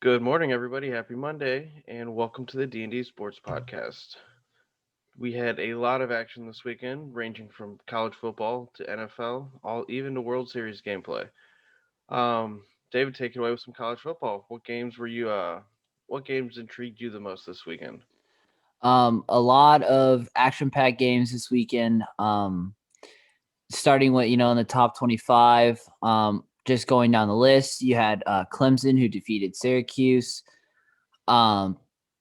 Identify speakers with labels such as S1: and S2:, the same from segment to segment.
S1: Good morning, everybody. Happy Monday, and welcome to the D&D Sports Podcast. We had a lot of action this weekend, ranging from college football to NFL, all even to World Series gameplay. David, take it away with some college football. What games intrigued you the most this weekend?
S2: A lot of action-packed games this weekend. Starting with in the top 25. Just going down the list, you had Clemson who defeated Syracuse. Um,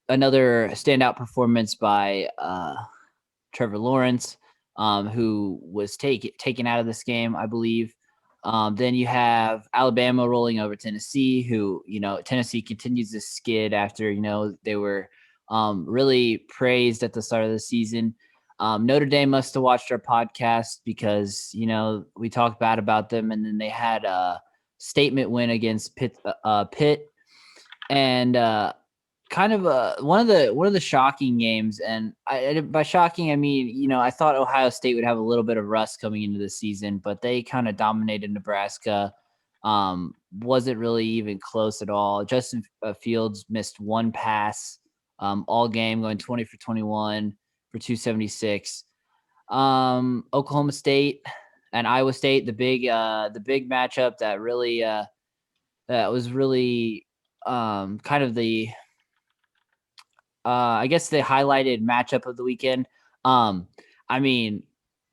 S2: Another standout performance by Trevor Lawrence, who was taken out of this game, I believe. Then you have Alabama rolling over Tennessee, who Tennessee continues to skid after they were really praised at the start of the season. Notre Dame must have watched our podcast because we talked bad about them, and then they had a statement win against Pitt, and kind of one of the shocking games. And by shocking, I mean I thought Ohio State would have a little bit of rust coming into the season, but they kind of dominated Nebraska. Wasn't really even close at all. Justin Fields missed one pass all game, going 20 for 21 for 276. Oklahoma State and Iowa State, the big matchup that was really kind of the I guess the highlighted matchup of the weekend. Um, I mean,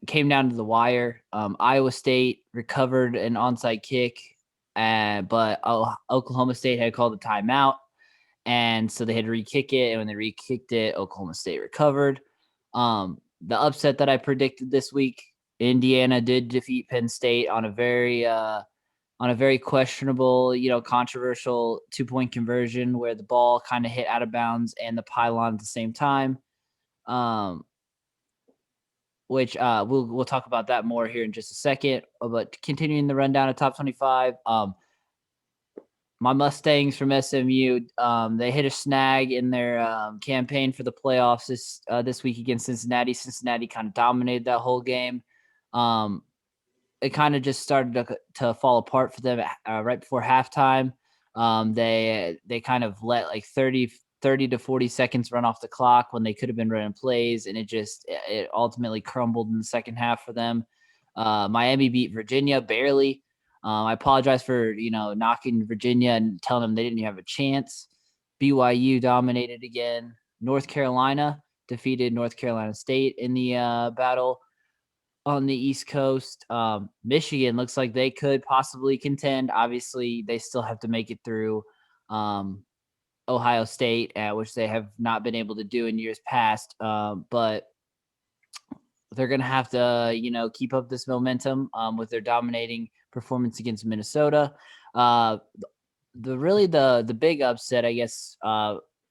S2: came down to the wire. Iowa State recovered an onside kick, but Oklahoma State had called a timeout, and so they had to re-kick it. And when they re-kicked it, Oklahoma State recovered. The upset that I predicted this week, Indiana did defeat Penn State on a very questionable, controversial 2-point conversion where the ball kind of hit out of bounds and the pylon at the same time. Um, which we'll talk about that more here in just a second. But continuing the rundown of top 25, my Mustangs from SMU, they hit a snag in their campaign for the playoffs this week against Cincinnati. Cincinnati kind of dominated that whole game. Um, it kind of just started to fall apart for them right before halftime. They kind of let like 30 to 40 seconds run off the clock when they could have been running plays, and it ultimately crumbled in the second half for them. Miami beat Virginia barely. I apologize for knocking Virginia and telling them they didn't have a chance. BYU dominated again. North Carolina defeated North Carolina State in the battle on the East Coast. Michigan looks like they could possibly contend. Obviously, they still have to make it through Ohio State, which they have not been able to do in years past. But they're going to have to, keep up this momentum with their dominating performance against Minnesota. The big upset, I guess,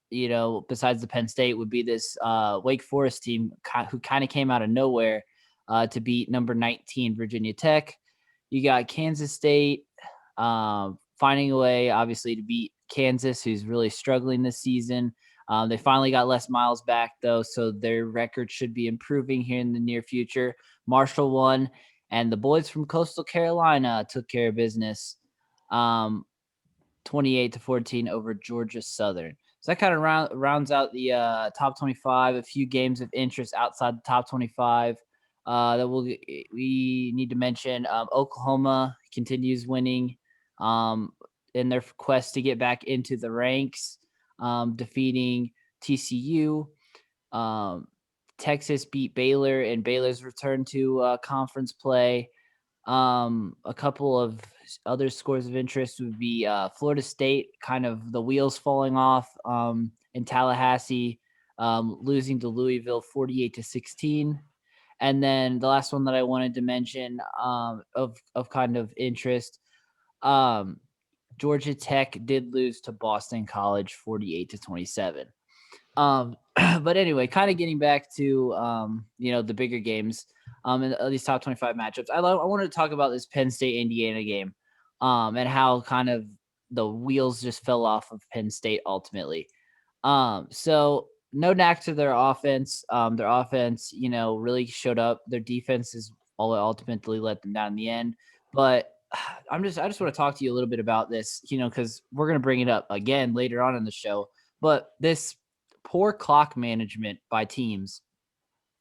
S2: besides the Penn State, would be this Wake Forest team who kind of came out of nowhere to beat number 19 Virginia Tech. You got Kansas State finding a way, obviously, to beat Kansas, who's really struggling this season. They finally got Les Miles back, though, so their record should be improving here in the near future. Marshall won, and the boys from Coastal Carolina took care of business, 28-14 over Georgia Southern. So that kind of rounds out the top 25. A few games of interest outside the top 25 that we need to mention. Oklahoma continues winning in their quest to get back into the ranks, defeating TCU. Texas beat Baylor, and Baylor's return to conference play. A couple of other scores of interest would be Florida State, kind of the wheels falling off in Tallahassee, losing to Louisville 48-16. And then the last one that I wanted to mention of kind of interest, Georgia Tech did lose to Boston College 48-27. But anyway, kind of getting back to the bigger games in these top 25 matchups. I wanted to talk about this Penn State Indiana game and how kind of the wheels just fell off of Penn State ultimately. So no knack to their offense. Their offense, really showed up. Their defense is all ultimately let them down in the end. But I just want to talk to you a little bit about this, because we're going to bring it up again later on in the show. But this poor clock management by teams,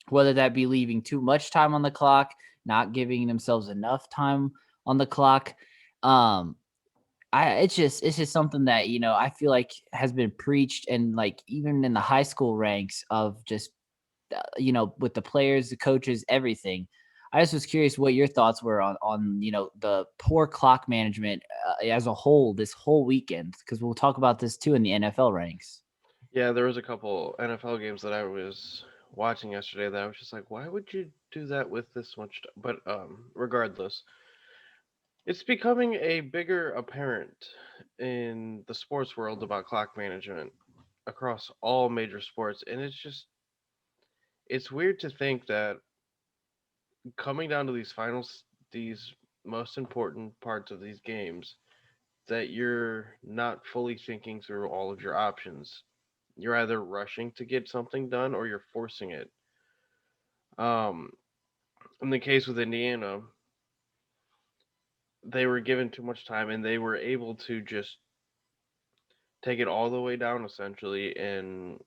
S2: whether that be leaving too much time on the clock, not giving themselves enough time on the clock. Um, it's just something that I feel like has been preached, and like even in the high school ranks of just with the players, the coaches, everything. I just was curious what your thoughts were on the poor clock management as a whole this whole weekend, because we'll talk about this too in the NFL ranks.
S1: Yeah, there was a couple NFL games that I was watching yesterday that I was just like, why would you do that with this much? But regardless, it's becoming a bigger apparent in the sports world about clock management across all major sports, and it's weird to think that coming down to these finals, these most important parts of these games, that you're not fully thinking through all of your options. You're either rushing to get something done or you're forcing it. Um, in the case with Indiana, they were given too much time and they were able to just take it all the way down essentially and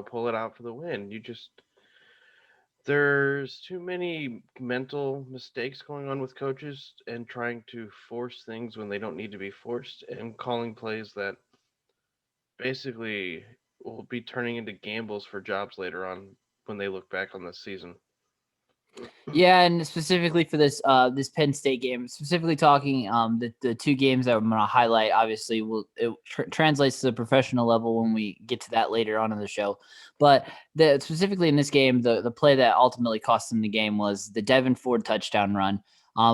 S1: pull it out for the win. There's too many mental mistakes going on with coaches and trying to force things when they don't need to be forced and calling plays that basically will be turning into gambles for jobs later on when they look back on this season.
S2: Yeah, and specifically for this Penn State game, specifically talking the two games that I'm going to highlight, obviously will it translates to the professional level when we get to that later on in the show. But specifically in this game, the play that ultimately cost them the game was the Devin Ford touchdown run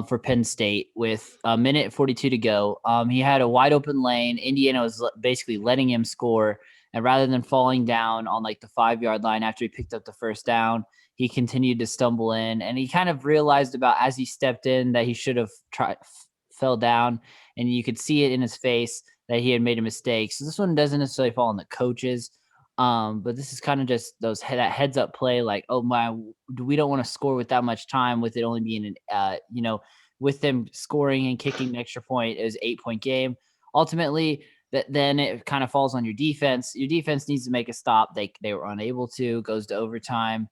S2: for Penn State with a minute 42 to go. He had a wide open lane. Indiana was basically letting him score, and rather than falling down on like the 5 yard line after he picked up the first down, he continued to stumble in, and he kind of realized about as he stepped in that he should have fell down, and you could see it in his face that he had made a mistake. So this one doesn't necessarily fall on the coaches, but this is kind of just that heads up play, like, oh my, we don't want to score with that much time, with it only being an with them scoring and kicking an extra point. It was 8 point game ultimately. That then it kind of falls on your defense. Your defense needs to make a stop. They were unable to. Goes to overtime.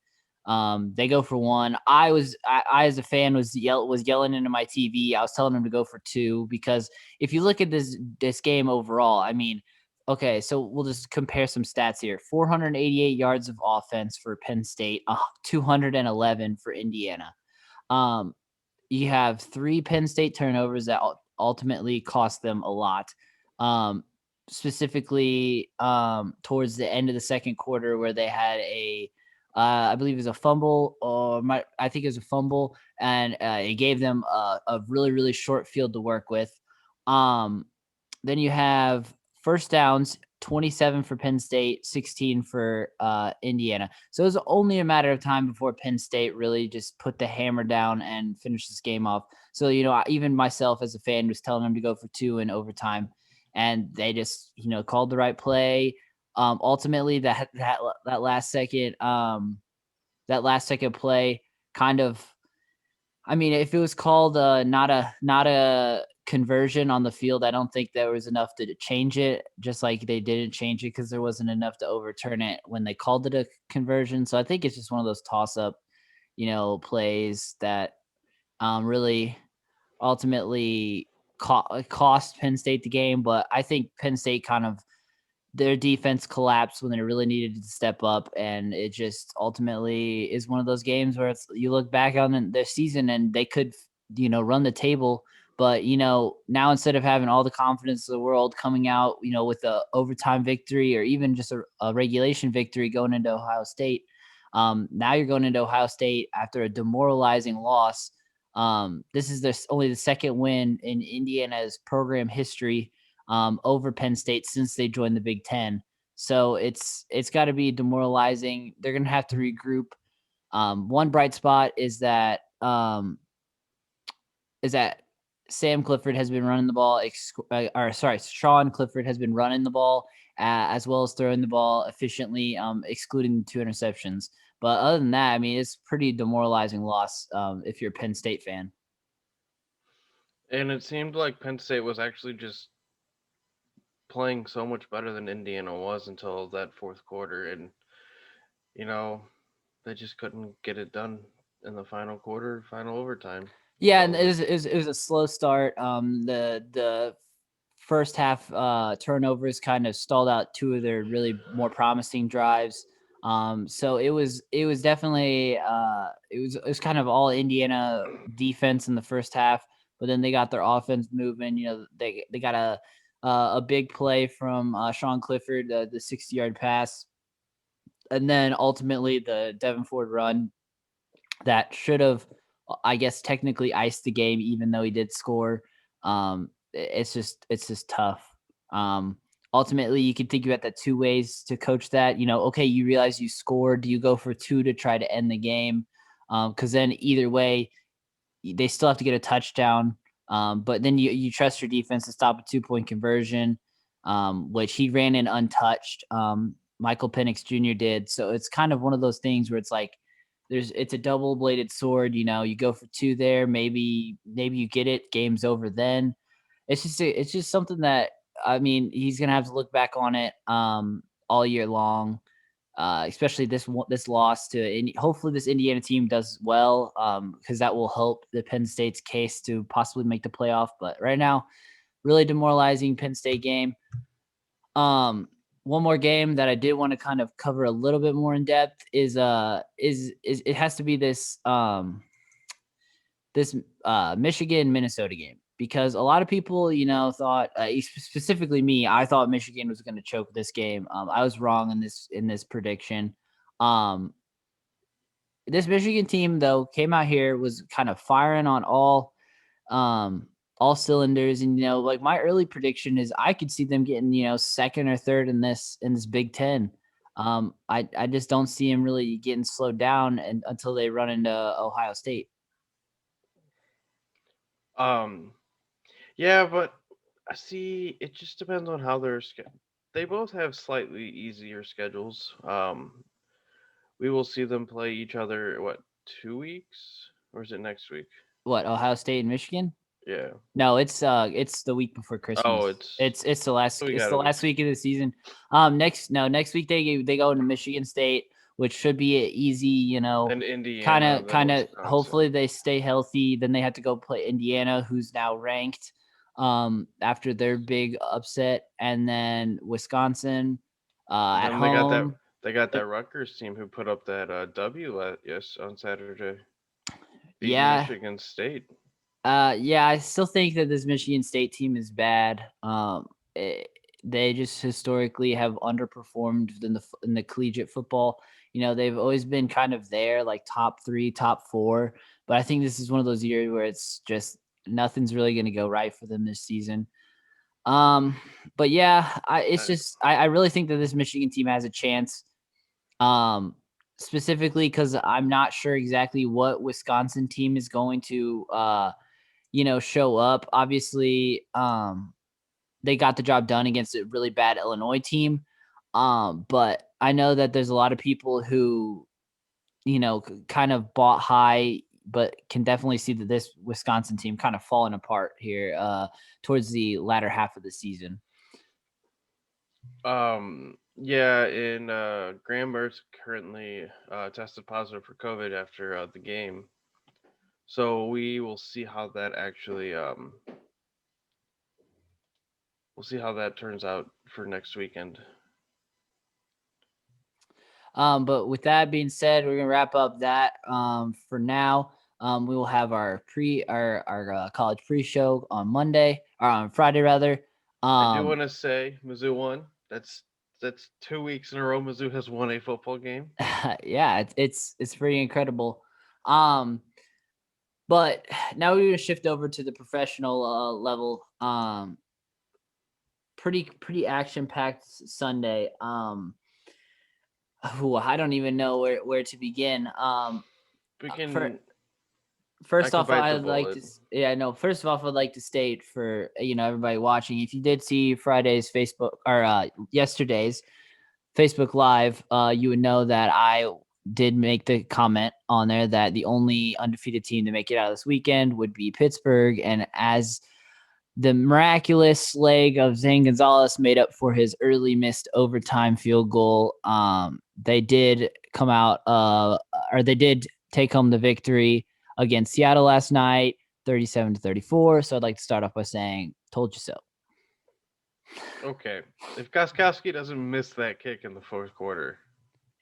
S2: They go for one. I as a fan was yelling into my TV. I was telling them to go for two, because if you look at this game overall, I mean, okay, so we'll just compare some stats here. 488 yards of offense for Penn State, 211 for Indiana. Um, you have three Penn State turnovers that ultimately cost them a lot. Um, Specifically, towards the end of the second quarter, where they had I believe it was a fumble, I think it was a fumble, and it gave them a really, really short field to work with. Um, then you have first downs, 27 for Penn State, 16 for Indiana. So it was only a matter of time before Penn State really just put the hammer down and finished this game off. So, even myself as a fan was telling them to go for two in overtime, and they just, called the right play. Ultimately, that last second play kind of, I mean, if it was called not a conversion on the field, I don't think there was enough to change it. Just like they didn't change it because there wasn't enough to overturn it when they called it a conversion. So I think it's just one of those toss up, plays that really ultimately cost Penn State the game. But I think Penn State kind of, their defense collapsed when they really needed to step up, and it just ultimately is one of those games where you look back on their season and they could run the table, but now instead of having all the confidence of the world coming out with a overtime victory or even just a regulation victory going into Ohio State, now you're going into Ohio State after a demoralizing loss. This is only the second win in Indiana's program history over Penn State since they joined the Big Ten. So it's got to be demoralizing. They're going to have to regroup. One bright spot is that Sam Clifford has been running the ball, Sean Clifford has been running the ball as well as throwing the ball efficiently, excluding the two interceptions. But other than that, I mean, it's pretty demoralizing loss if you're a Penn State fan.
S1: And it seemed like Penn State was actually just playing so much better than Indiana was until that fourth quarter, and you know they just couldn't get it done in the final quarter, final overtime.
S2: Yeah, and
S1: So
S2: it was a slow start. The first half turnovers kind of stalled out two of their really more promising drives. So it was definitely it was kind of all Indiana defense in the first half, but then they got their offense moving. You know, they got a big play from Sean Clifford, the 60-yard pass, and then ultimately the Devin Ford run that should have, I guess, technically iced the game, even though he did score. It's just tough. Um, Ultimately, you can think about that two ways to coach that. You know, okay, you realize you scored. Do you go for two to try to end the game? Because then either way, they still have to get a touchdown. But then you trust your defense to stop a 2-point conversion, which he ran in untouched. Michael Penix Jr. did. So it's kind of one of those things where it's like it's a double bladed sword. You know, you go for two there, maybe you get it, game's over. Then it's just something that, I mean, he's gonna have to look back on it all year long, especially this loss to hopefully this Indiana team does well, because that will help the Penn State's case to possibly make the playoff. But right now, really demoralizing Penn State game. Um, One more game that I did want to kind of cover a little bit more in depth is it has to be this Michigan Minnesota game, because a lot of people, thought, specifically me, I thought Michigan was going to choke this game. I was wrong in this prediction. Um, this Michigan team though came out here, was kind of firing on all cylinders, and like my early prediction is I could see them getting second or third in this Big Ten. I just don't see them really getting slowed down until they run into Ohio State.
S1: um, yeah, but I see. It just depends on how they both have slightly easier schedules. We will see them play each other, what, 2 weeks, or is it next week?
S2: What, Ohio State and Michigan?
S1: Yeah.
S2: No, it's the week before
S1: Oh,
S2: Christmas.
S1: it's
S2: It's the last
S1: so we
S2: it's
S1: got
S2: the
S1: a week.
S2: last week of the season. Next week they go into Michigan State, which should be a easy,
S1: Then
S2: kind
S1: Indiana,
S2: of
S1: then
S2: kind of hopefully
S1: Wisconsin.
S2: they stay healthy. Then they have to go play Indiana, who's now ranked after their big upset, and then Wisconsin
S1: And
S2: at
S1: then
S2: home.
S1: they got
S2: Yep.
S1: that Rutgers team who put up that W yes on Saturday, beating
S2: Yeah.
S1: Michigan State.
S2: Yeah, I still think that this Michigan State team is bad. Eh, they just historically have underperformed in the collegiate football. They've always been kind of there, like top three, top four. But I think this is one of those years where it's just nothing's really going to go right for them this season. Um, but yeah, it's
S1: Uh,
S2: just I really think that this Michigan team has a chance. Um, Specifically because I'm not sure exactly what Wisconsin team is going to show up. Obviously, they got the job done against a really bad Illinois team. But I know that there's a lot of people who, kind of bought high, but can definitely see that this Wisconsin team kind of falling apart here towards the latter half of the season.
S1: yeah, and Graham Mertz currently tested positive for COVID after the game, so we will see how that actually we'll see how that turns out for next weekend.
S2: But with that being said, we're gonna wrap up that for now. We will have our college pre-show on Monday, or on Friday rather.
S1: I do
S2: Um,
S1: want to say Mizzou won. That's 2 weeks in a row Mizzou has won a football game.
S2: yeah, it's pretty incredible. Um, but now we're gonna shift over to the professional level. Pretty action packed Sunday. I don't even know where to begin.
S1: We
S2: For
S1: can. I
S2: First
S1: can
S2: off,
S1: bite the
S2: I'd like
S1: bullet.
S2: to yeah, no. First off, I'd like to state for everybody watching, if you did see Friday's Facebook or yesterday's Facebook Live, you would know that I did make the comment on there that the only undefeated team to make it out this weekend would be Pittsburgh. And as the miraculous leg of Zane Gonzalez made up for his early missed overtime field goal, they did come out, or they did take home the victory against Seattle last night, 37-34. So I'd like to start off by saying, told you so.
S1: Okay, if Goskowski doesn't miss that kick in the fourth quarter,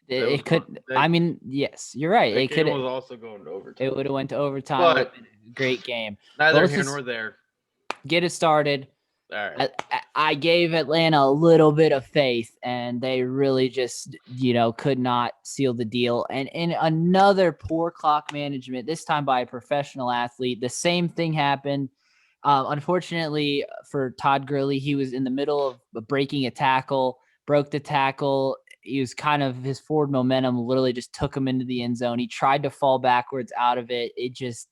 S1: that was
S2: It
S1: going.
S2: could, I mean, yes, you're right.
S1: That
S2: It
S1: game
S2: could,
S1: was also going to
S2: it
S1: overtime.
S2: would have went to overtime. It would
S1: But
S2: have been a great game. But
S1: neither
S2: let's
S1: here
S2: just
S1: nor there.
S2: get it started.
S1: All right.
S2: I gave Atlanta a little bit of faith, and they really just, could not seal the deal. And in another poor clock management, this time by a professional athlete, the same thing happened. Unfortunately for Todd Gurley, he was in the middle of breaking a tackle, broke the tackle. He was kind of, his forward momentum literally just took him into the end zone. He tried to fall backwards out of it. It just,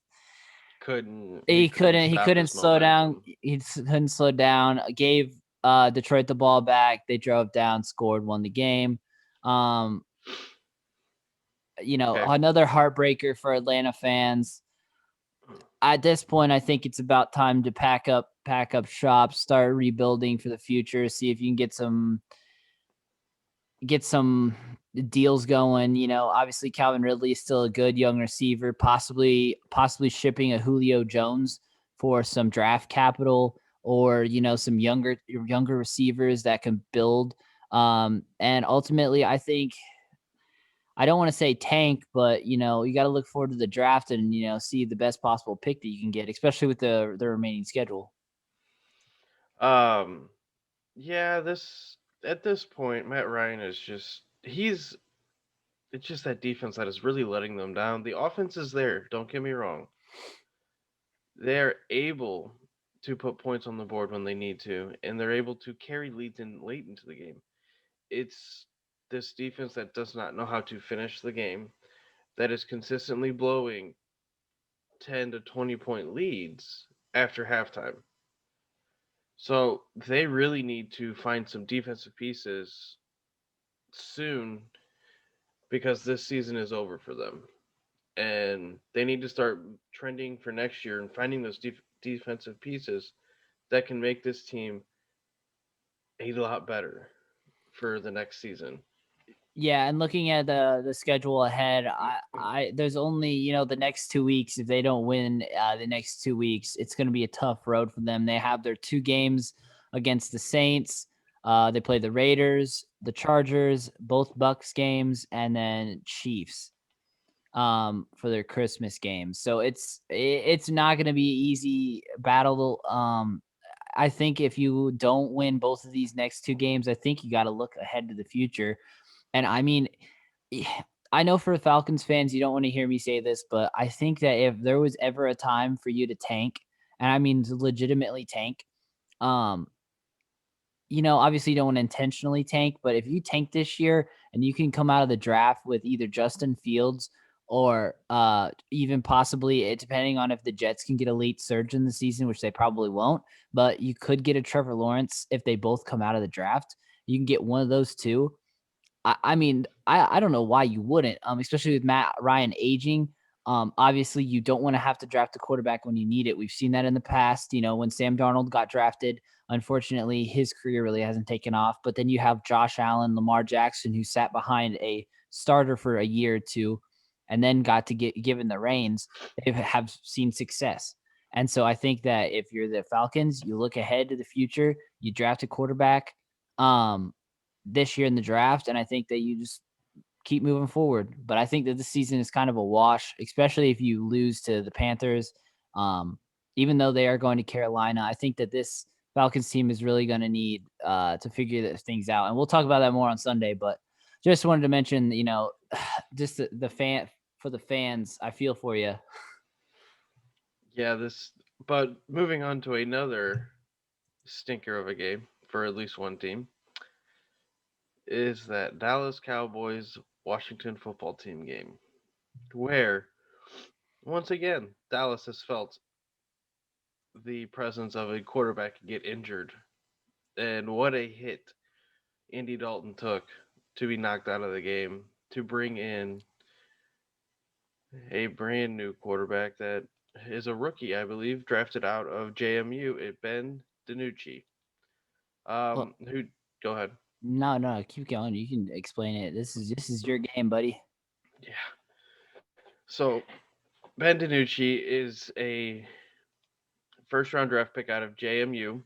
S1: He couldn't
S2: he
S1: stop
S2: couldn't
S1: his
S2: slow down.
S1: momentum.
S2: He couldn't slow down. Gave Detroit the ball back. They drove down, scored, won the game. Um,
S1: Okay.
S2: Another heartbreaker for Atlanta fans. At this point, I think it's about time to pack up shop, start rebuilding for the future, see if you can get some deals going. Obviously Calvin Ridley is still a good young receiver, possibly shipping a Julio Jones for some draft capital, or some younger receivers that can build. And ultimately, I think, I don't want to say tank, but you got to look forward to the draft and see the best possible pick that you can get, especially with the remaining schedule.
S1: Um. Yeah. This at this point, Matt Ryan is just he's. It's just that defense that is really letting them down. The offense is there. Don't get me wrong. They're able to put points on the board when they need to, and they're able to carry leads in late into the game. It's this defense that does not know how to finish the game, that is consistently blowing 10 to 20-point leads after halftime. So they really need to find some defensive pieces soon because this season is over for them. And they need to start trending for next year and finding those defensive pieces that can make this team a lot better for the next season.
S2: Yeah, and looking at the schedule ahead, I there's only, the next 2 weeks. If they don't win the next 2 weeks, it's going to be a tough road for them. They have their two games against the Saints. They play the Raiders, the Chargers, both Bucks games, and then Chiefs for their Christmas games. So it's not going to be an easy battle. I think if you don't win both of these next two games, I think you got to look ahead to the future. And I mean, I know for Falcons fans, you don't want to hear me say this, but I think that if there was ever a time for you to tank, and I mean to legitimately tank, um, obviously you don't want to intentionally tank, but if you tank this year and you can come out of the draft with either Justin Fields or even possibly, depending on if the Jets can get a late surge in the season, which they probably won't, but you could get a Trevor Lawrence if they both come out of the draft. You can get one of those two. I mean, I don't know why you wouldn't, especially with Matt Ryan aging. Obviously, you don't want to have to draft a quarterback when you need it. We've seen that in the past. When Sam Darnold got drafted, unfortunately, his career really hasn't taken off. But then you have Josh Allen, Lamar Jackson, who sat behind a starter for a year or two, and then got to get given the reins. They have seen success. And so I think that if you're the Falcons, you look ahead to the future, you draft a quarterback. This year in the draft, and I think that you just keep moving forward. But I think that this season is kind of a wash, especially if you lose to the Panthers. Um, Even though they are going to Carolina, I think that this Falcons team is really going to need to figure things out, and we'll talk about that more on Sunday. But just wanted to mention, just the fan for the fans. I feel for you.
S1: Yeah, but moving on to another stinker of a game for at least one team is that Dallas Cowboys Washington football team game, where once again Dallas has felt the presence of a quarterback get injured, and what a hit Andy Dalton took to be knocked out of the game to bring in. a brand new quarterback that is a rookie, I believe, drafted out of JMU, Ben DiNucci.
S2: Well,
S1: Who? Go ahead.
S2: no, no, keep going. You can explain it. This is your game, buddy.
S1: Yeah. So Ben DiNucci is a first round draft pick out of JMU.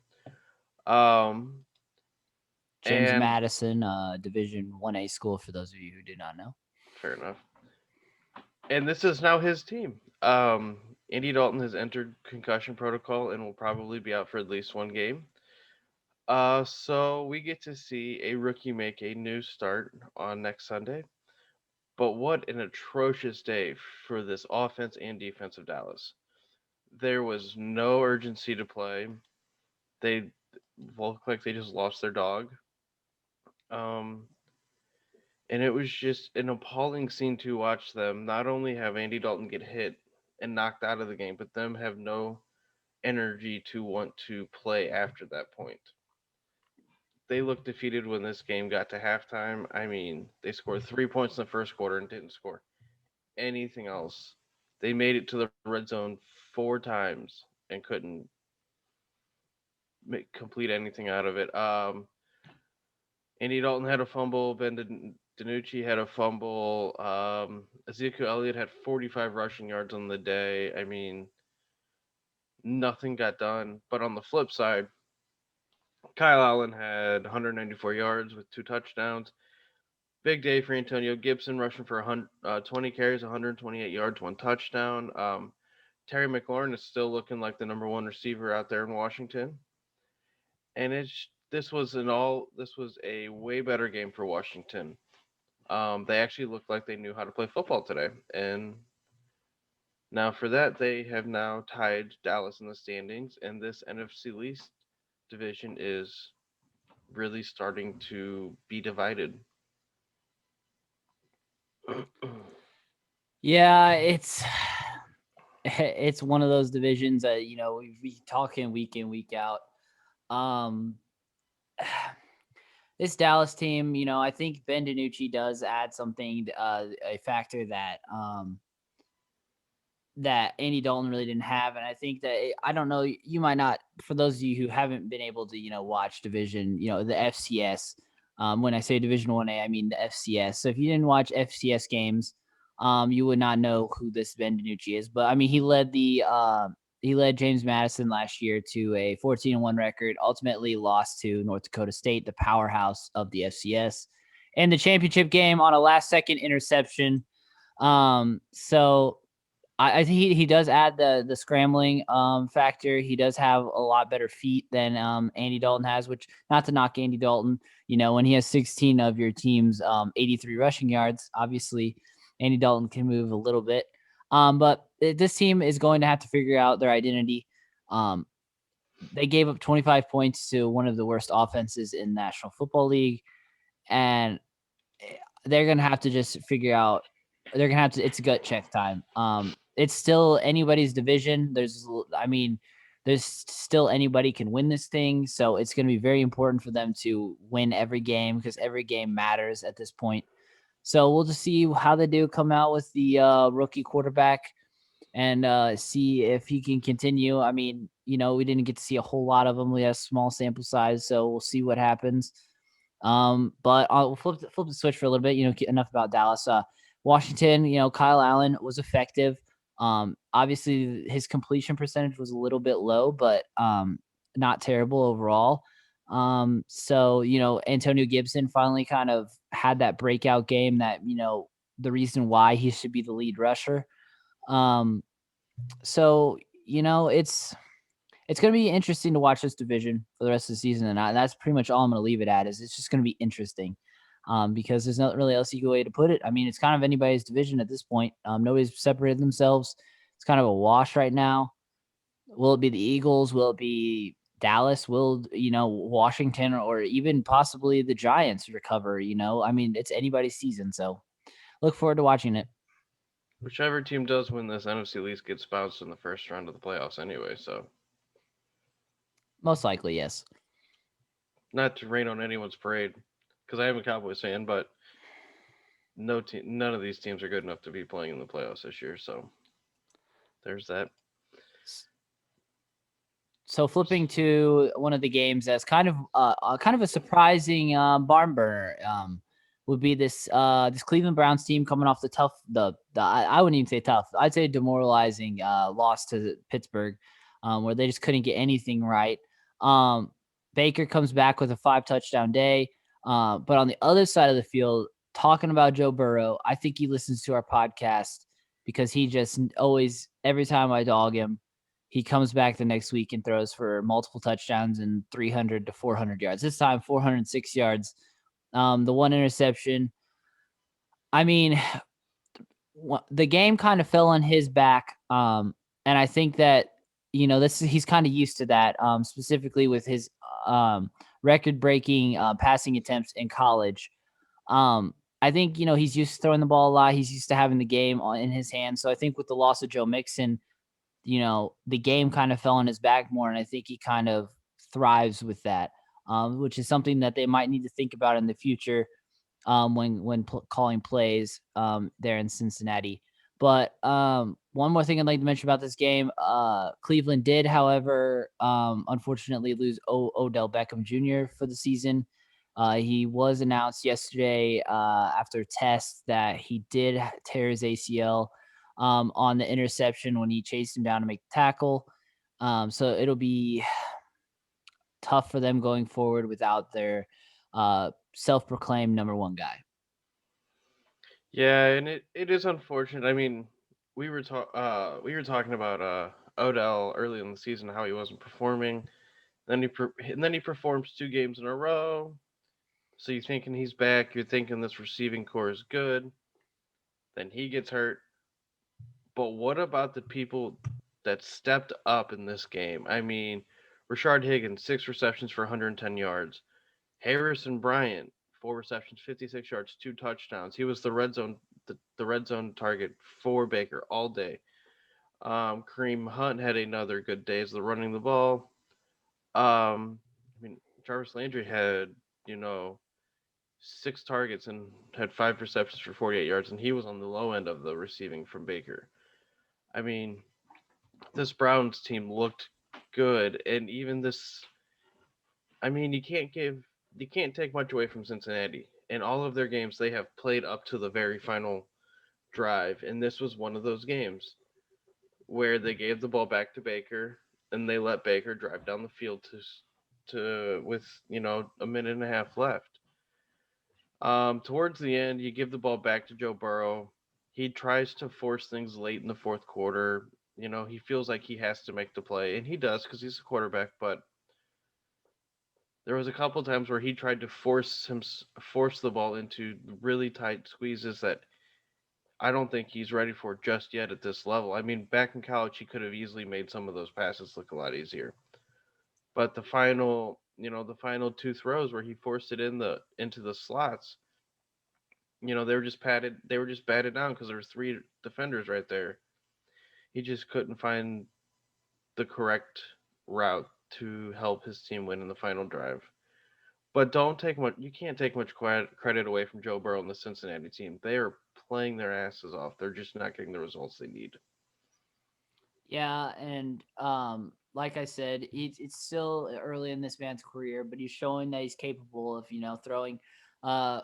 S1: Um,
S2: James
S1: and
S2: Madison, Division 1A school for those of you who do not know.
S1: fair enough. And this is now his team. Andy Dalton has entered concussion protocol and will probably be out for at least one game. So we get to see a rookie make a new start on next Sunday. But what an atrocious day for this offense and defense of Dallas. There was no urgency to play. They looked like they just lost their dog. Um, and it was just an appalling scene to watch them not only have Andy Dalton get hit and knocked out of the game, but them have no energy to want to play after that point. They looked defeated when this game got to halftime. I mean, they scored 3 points in the first quarter and didn't score anything else. They made it to the red zone 4 times and couldn't complete anything out of it. Andy Dalton had a fumble. Ben DiNucci had a fumble. Ezekiel Elliott had 45 rushing yards on the day. I mean, nothing got done. But on the flip side, Kyle Allen had 194 yards with 2 touchdowns. Big day for Antonio Gibson, rushing for 20 carries, 128 yards, 1 touchdown. Terry McLaurin is still looking like the number one receiver out there in Washington, and this was a way better game for Washington. They actually looked like they knew how to play football today, and now for that they have now tied Dallas in the standings, and this NFC East division is really starting to be divided.
S2: Yeah, it's one of those divisions that we be talking week in week out. Um, this Dallas team, I think Ben DiNucci does add something, a factor that Andy Dalton really didn't have. And I think that I don't know, you might not, for those of you who haven't been able to, watch division, the FCS. When I say Division 1A, I mean the FCS. So if you didn't watch FCS games, you would not know who this Ben DiNucci is. But I mean, he led James Madison last year to a 14-1 record. Ultimately, lost to North Dakota State, the powerhouse of the FCS, in the championship game on a last-second interception. So I think he does add the scrambling factor. He does have a lot better feet than Andy Dalton has, which, not to knock Andy Dalton, when he has 16 of your team's 83 rushing yards, obviously Andy Dalton can move a little bit. But this team is going to have to figure out their identity. Um, they gave up 25 points to one of the worst offenses in the National Football League, and they're gonna have to just figure out. They're gonna have to. It's gut check time. It's still anybody's division. I mean, there's still anybody can win this thing. So it's gonna be very important for them to win every game, because every game matters at this point. So we'll just see how they do come out with the rookie quarterback, and see if he can continue. I mean, we didn't get to see a whole lot of him. We had a small sample size, so we'll see what happens. But I'll flip the switch for a little bit. Enough about Dallas. Washington. Kyle Allen was effective. Obviously his completion percentage was a little bit low, but not terrible overall. So Antonio Gibson finally kind of had that breakout game that the reason why he should be the lead rusher. Um, so it's going to be interesting to watch this division for the rest of the season, and that's pretty much all I'm going to leave it at. Is it's just going to be interesting, because there's not really else easy way to put it. I mean, it's kind of anybody's division at this point. Nobody's separated themselves. It's kind of a wash right now. Will it be the Eagles? Will it be Dallas? Will Washington, or even possibly the Giants recover? I mean, it's anybody's season, so look forward to watching it.
S1: Whichever team does win this NFC East gets bounced in the first round of the playoffs anyway. So
S2: Most likely, yes.
S1: not to rain on anyone's parade, because I am a Cowboys fan, but none of these teams are good enough to be playing in the playoffs this year. So there's that.
S2: So flipping to one of the games that's kind of a surprising barn burner would be this Cleveland Browns team coming off I wouldn't even say tough, I'd say demoralizing loss to Pittsburgh, where they just couldn't get anything right. Um, Baker comes back with a 5 touchdown day, but on the other side of the field, talking about Joe Burrow, I think he listens to our podcast because he just always every time I dog him, he comes back the next week and throws for multiple touchdowns and 300 to 400 yards. This time, 406 yards. The one interception. I mean, the game kind of fell on his back, and I think that he's kind of used to that, specifically with his um, record-breaking passing attempts in college. I think he's used to throwing the ball a lot. He's used to having the game in his hands. So I think with the loss of Joe Mixon, the game kind of fell on his back more, and I think he kind of thrives with that, which is something that they might need to think about in the future, when calling plays there in Cincinnati. But one more thing I'd like to mention about this game, Cleveland did, however, unfortunately lose Odell Beckham Jr. for the season. He was announced yesterday after tests that he did tear his ACL on the interception when he chased him down to make the tackle. So it'll be tough for them going forward without their self-proclaimed number one guy.
S1: Yeah, and it is unfortunate. I mean, we were talking about Odell early in the season, how he wasn't performing. And then he performs 2 games in a row. So you're thinking he's back. You're thinking this receiving core is good. Then he gets hurt. But what about the people that stepped up in this game? I mean, Rashard Higgins, 6 receptions for 110 yards. Harrison Bryant, 4 receptions, 56 yards, 2 touchdowns. He was the red zone target for Baker all day. Kareem Hunt had another good day as the running the ball. I mean, Jarvis Landry had, you know, 6 targets and had 5 receptions for 48 yards, and he was on the low end of the receiving from Baker. I mean, this Browns team looked good, and even this, I mean, you can't take much away from Cincinnati. In all of their games, they have played up to the very final drive, and this was one of those games where they gave the ball back to Baker and they let Baker drive down the field to with a minute and a half left. Towards the end, you give the ball back to Joe Burrow. He tries to force things late in the fourth quarter. He feels like he has to make the play, and he does because he's a quarterback. But there was a couple times where he tried to force the ball into really tight squeezes that I don't think he's ready for just yet at this level. I mean, back in college, he could have easily made some of those passes look a lot easier. But the final 2 throws where he forced it into the slots, they were just batted down because there was 3 defenders right there. He just couldn't find the correct route to help his team win in the final drive. But don't take much. You can't take much credit away from Joe Burrow and the Cincinnati team. They are playing their asses off. They're just not getting the results they need.
S2: Yeah, and like I said, it's still early in this man's career, but he's showing that he's capable of throwing uh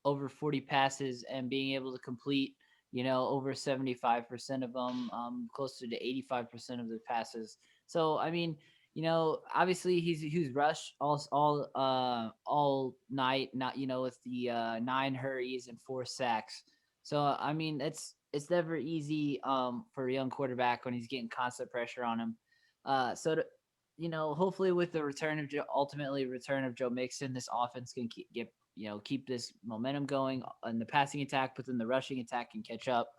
S2: over 40 passes and being able to complete over 75% of them, closer to 85% of the passes. So I mean, obviously he's rushed all night, not with the 9 hurries and 4 sacks. So I mean, it's never easy for a young quarterback when he's getting constant pressure on him. So to, hopefully with the return of Joe Mixon, this offense can keep this momentum going in the passing attack, but then the rushing attack can catch up.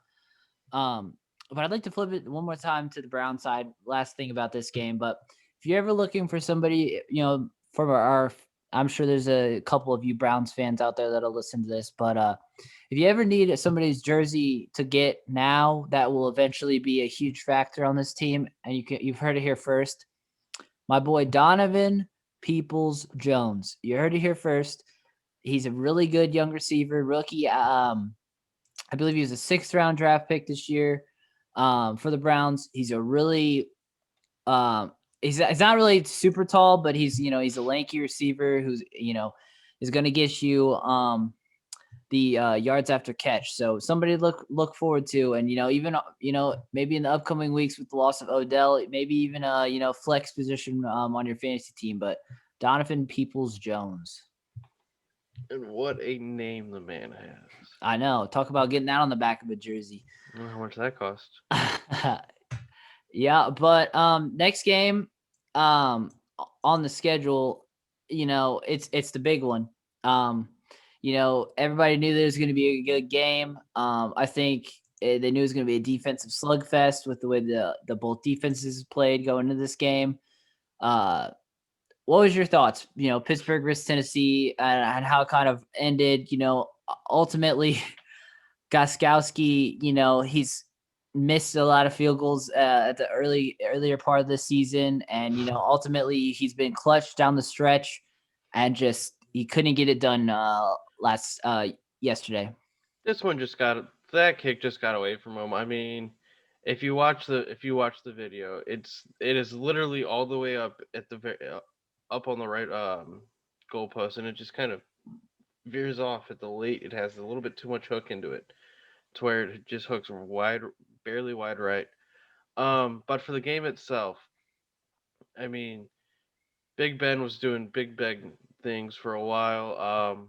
S2: But I'd like to flip it one more time to the Brown side. Last thing about this game, but if you're ever looking for somebody, from I'm sure there's a couple of you Browns fans out there that'll listen to this, but if you ever need somebody's jersey to get now, that will eventually be a huge factor on this team, and you've heard it here first. My boy Donovan Peoples Jones. You heard it here first. He's a really good young receiver, rookie. I believe he was a 6th-round draft pick this year for the Browns. He's a really he's not really super tall, but he's a lanky receiver who's is going to get you the yards after catch. So somebody to look forward to, and even maybe in the upcoming weeks with the loss of Odell, maybe even flex position on your fantasy team. But Donovan Peoples Jones,
S1: And what a name the man has.
S2: I know. Talk about getting that on the back of a jersey.
S1: I wonder how much that cost.
S2: Yeah, but next game on the schedule, it's the big one. Um everybody knew there was going to be a good game. I think they knew it was going to be a defensive slugfest with the way the both defenses played going into this game. Uh what was your thoughts? Pittsburgh versus Tennessee, and how it kind of ended. Ultimately, Goskowski, he's missed a lot of field goals at the earlier part of the season, and ultimately he's been clutch down the stretch, and just he couldn't get it done last yesterday.
S1: This one just got that kick just got away from him. I mean, if you watch the video, it is literally all the way up at the up on the right goalpost, and it just kind of veers off at the late. It has a little bit too much hook into it, to where it just hooks wide, barely wide right. But for the game itself, I mean, Big Ben was doing big things for a while.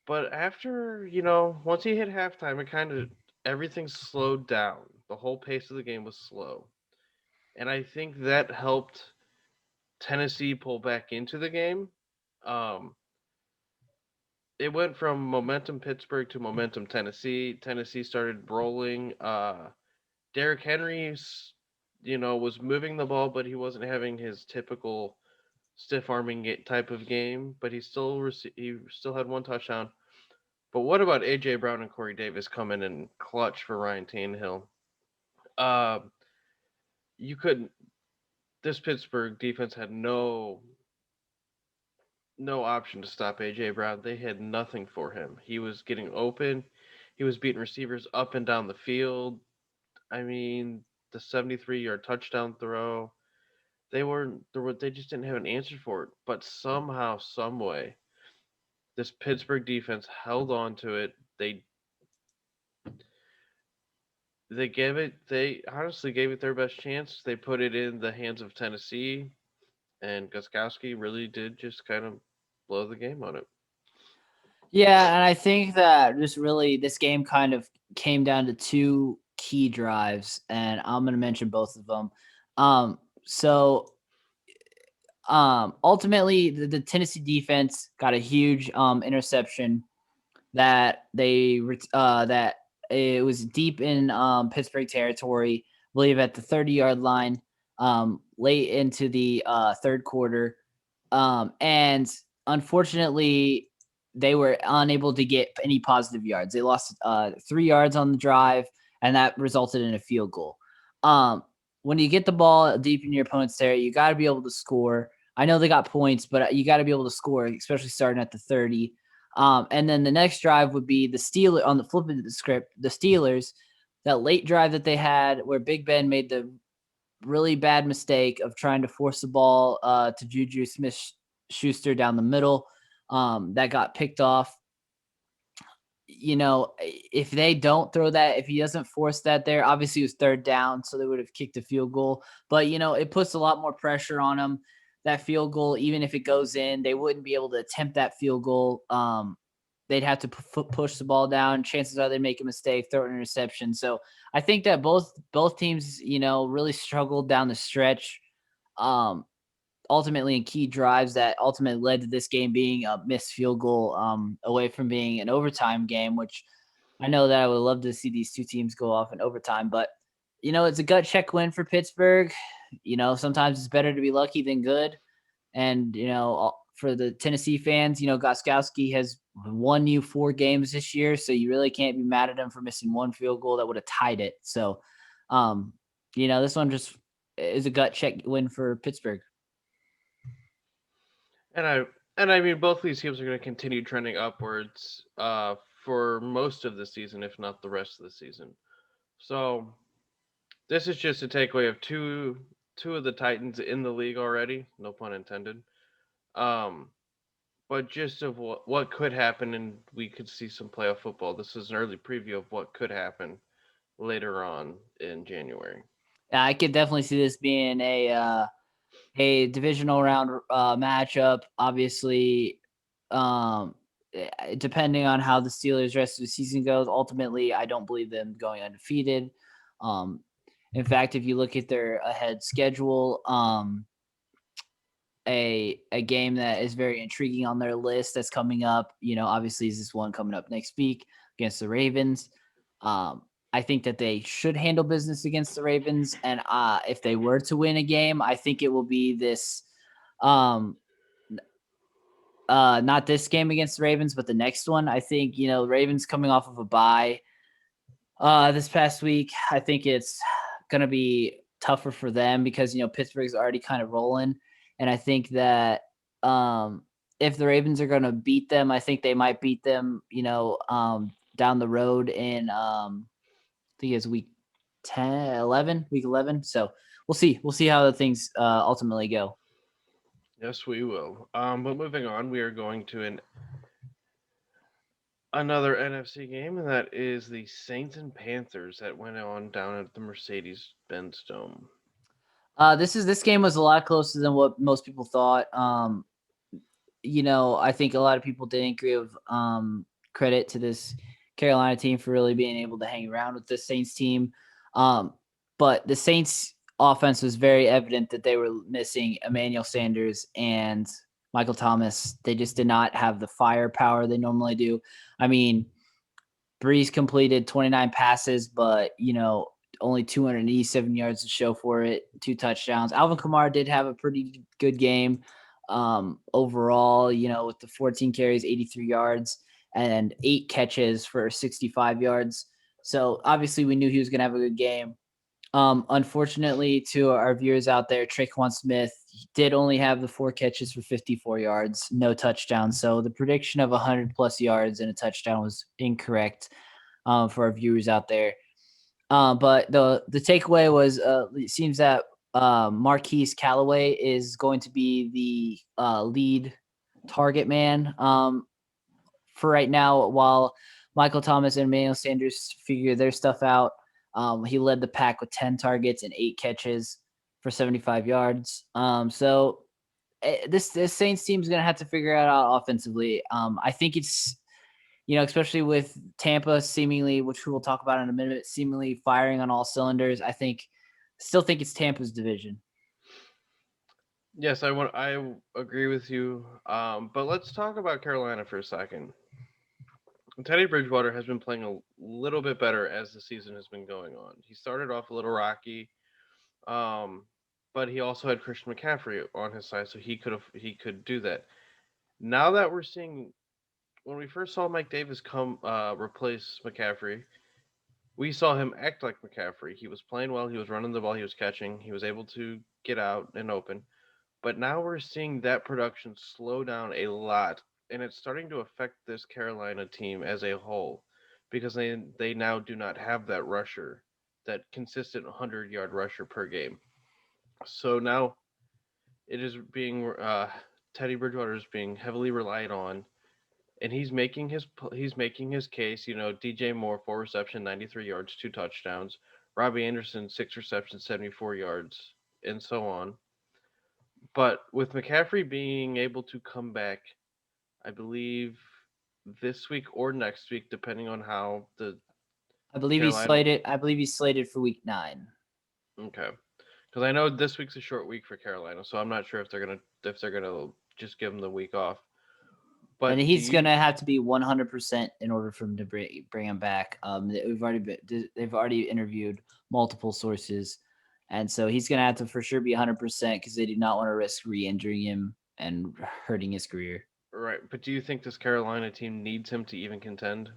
S1: But after, once he hit halftime, it kind of everything slowed down. The whole pace of the game was slow. And I think that helped Tennessee pull back into the game. Um, it went from momentum Pittsburgh to momentum Tennessee. Tennessee started rolling. Derrick Henry, was moving the ball, but he wasn't having his typical stiff arming type of game. But he still had one touchdown. But what about AJ Brown and Corey Davis coming in clutch for Ryan Tannehill? Uh, you couldn't. This Pittsburgh defense had no option to stop AJ Brown. They had nothing for him. He was getting open. He was beating receivers up and down the field. I mean, the 73-yard touchdown throw. They just didn't have an answer for it. But somehow, some way, this Pittsburgh defense held on to it. They honestly gave it their best chance. They put it in the hands of Tennessee, and Guskowski really did just kind of blow the game on it.
S2: Yeah, and I think that just really this game kind of came down to two key drives, and I'm going to mention both of them. So ultimately, the Tennessee defense got a huge interception that it was deep in Pittsburgh territory, I believe at the 30-yard line, late into the third quarter, and unfortunately, they were unable to get any positive yards. They lost 3 yards on the drive, and that resulted in a field goal. Um, when you get the ball deep in your opponent's territory, you got to be able to score. I know they got points, but you got to be able to score, especially starting at the 30. And then the next drive would be the Steelers on the flip of the script. The Steelers, that late drive that they had where Big Ben made the really bad mistake of trying to force the ball to Juju Smith Schuster down the middle. That got picked off. If they don't throw that, if he doesn't force that there, obviously it was third down, so they would have kicked a field goal. But, it puts a lot more pressure on them. That field goal, even if it goes in, they wouldn't be able to attempt that field goal. They'd have to push the ball down. Chances are they make a mistake, throw an interception. So I think that both teams, really struggled down the stretch. Um, ultimately in key drives that ultimately led to this game being a missed field goal away from being an overtime game, which I know that I would love to see these two teams go off in overtime. But, it's a gut check win for Pittsburgh. Sometimes it's better to be lucky than good. And, for the Tennessee fans, Goskowski has won you 4 games this year. So you really can't be mad at him for missing one field goal that would have tied it. So, this one just is a gut check win for Pittsburgh.
S1: And I mean, both these teams are going to continue trending upwards for most of the season, if not the rest of the season. So this is just a takeaway of two of the Titans in the league already, no pun intended. Um, but just of what could happen, and we could see some playoff football. This is an early preview of what could happen later on in January.
S2: Yeah, I could definitely see this being a divisional round matchup. Obviously, um, depending on how the Steelers' rest of the season goes, ultimately, I don't believe them going undefeated. Um, in fact, if you look at their ahead schedule, a game that is very intriguing on their list that's coming up. Obviously, is this one coming up next week against the Ravens. I think that they should handle business against the Ravens, and if they were to win a game, I think it will be this. Um, not this game against the Ravens, but the next one. I think Ravens coming off of a bye this past week. I think it's going to be tougher for them because Pittsburgh's already kind of rolling, and I think that if the Ravens are going to beat them, I think they might beat them. Down the road in I think it's week 10, 11, week 11. So we'll see. We'll see how the things ultimately go.
S1: Yes, we will. But moving on, we are going to another NFC game, and that is the Saints and Panthers that went on down at the Mercedes-Benz Dome.
S2: This game was a lot closer than what most people thought. I think a lot of people didn't give credit to this Carolina team for really being able to hang around with the Saints team. But the Saints offense was very evident that they were missing Emmanuel Sanders and Michael Thomas. They just did not have the firepower they normally do. I mean, Breeze completed 29 passes, but only 287 yards to show for it, 2 touchdowns. Alvin Kamara did have a pretty good game overall, with the 14 carries, 83 yards, and 8 catches for 65 yards. So obviously we knew he was going to have a good game. Unfortunately, to our viewers out there, Traquan Smith did only have the 4 catches for 54 yards, no touchdown. So the prediction of 100 plus yards and a touchdown was incorrect for our viewers out there. But the takeaway was it seems that Marquise Callaway is going to be the lead target man for right now, while Michael Thomas and Emmanuel Sanders figure their stuff out. He led the pack with 10 targets and 8 catches for 75 yards. So this Saints team is going to have to figure it out offensively. I think it's especially with Tampa seemingly, which we will talk about in a minute, seemingly firing on all cylinders. Still think it's Tampa's division.
S1: Yes, I agree with you. But let's talk about Carolina for a second. Teddy Bridgewater has been playing a little bit better as the season has been going on. He started off a little rocky, um, but he also had Christian McCaffrey on his side, so he could do that. Now that we're seeing, when we first saw Mike Davis come replace McCaffrey, we saw him act like McCaffrey. He was playing well. He was running the ball. He was catching. He was able to get out and open. But now we're seeing that production slow down a lot, and it's starting to affect this Carolina team as a whole because they now do not have that rusher, that consistent 100-yard rusher per game. So now it is being Teddy Bridgewater is being heavily relied on, and he's making his case. DJ Moore 4 reception, 93 yards, 2 touchdowns. Robbie Anderson 6 receptions, 74 yards, and so on. But with McCaffrey being able to come back, I believe this week or next week, depending on how the
S2: I believe he's
S1: Carolina.
S2: slated. I believe he's slated for week 9.
S1: Okay, because I know this week's a short week for Carolina, so I'm not sure if they're gonna just give him the week off.
S2: And
S1: But do
S2: he's
S1: you
S2: gonna have to be 100% in order for him to bring him back. They've already interviewed multiple sources, and so he's gonna have to for sure be 100% because they do not want to risk re-injuring him and hurting his career.
S1: right? But do you think this Carolina team needs him to even contend?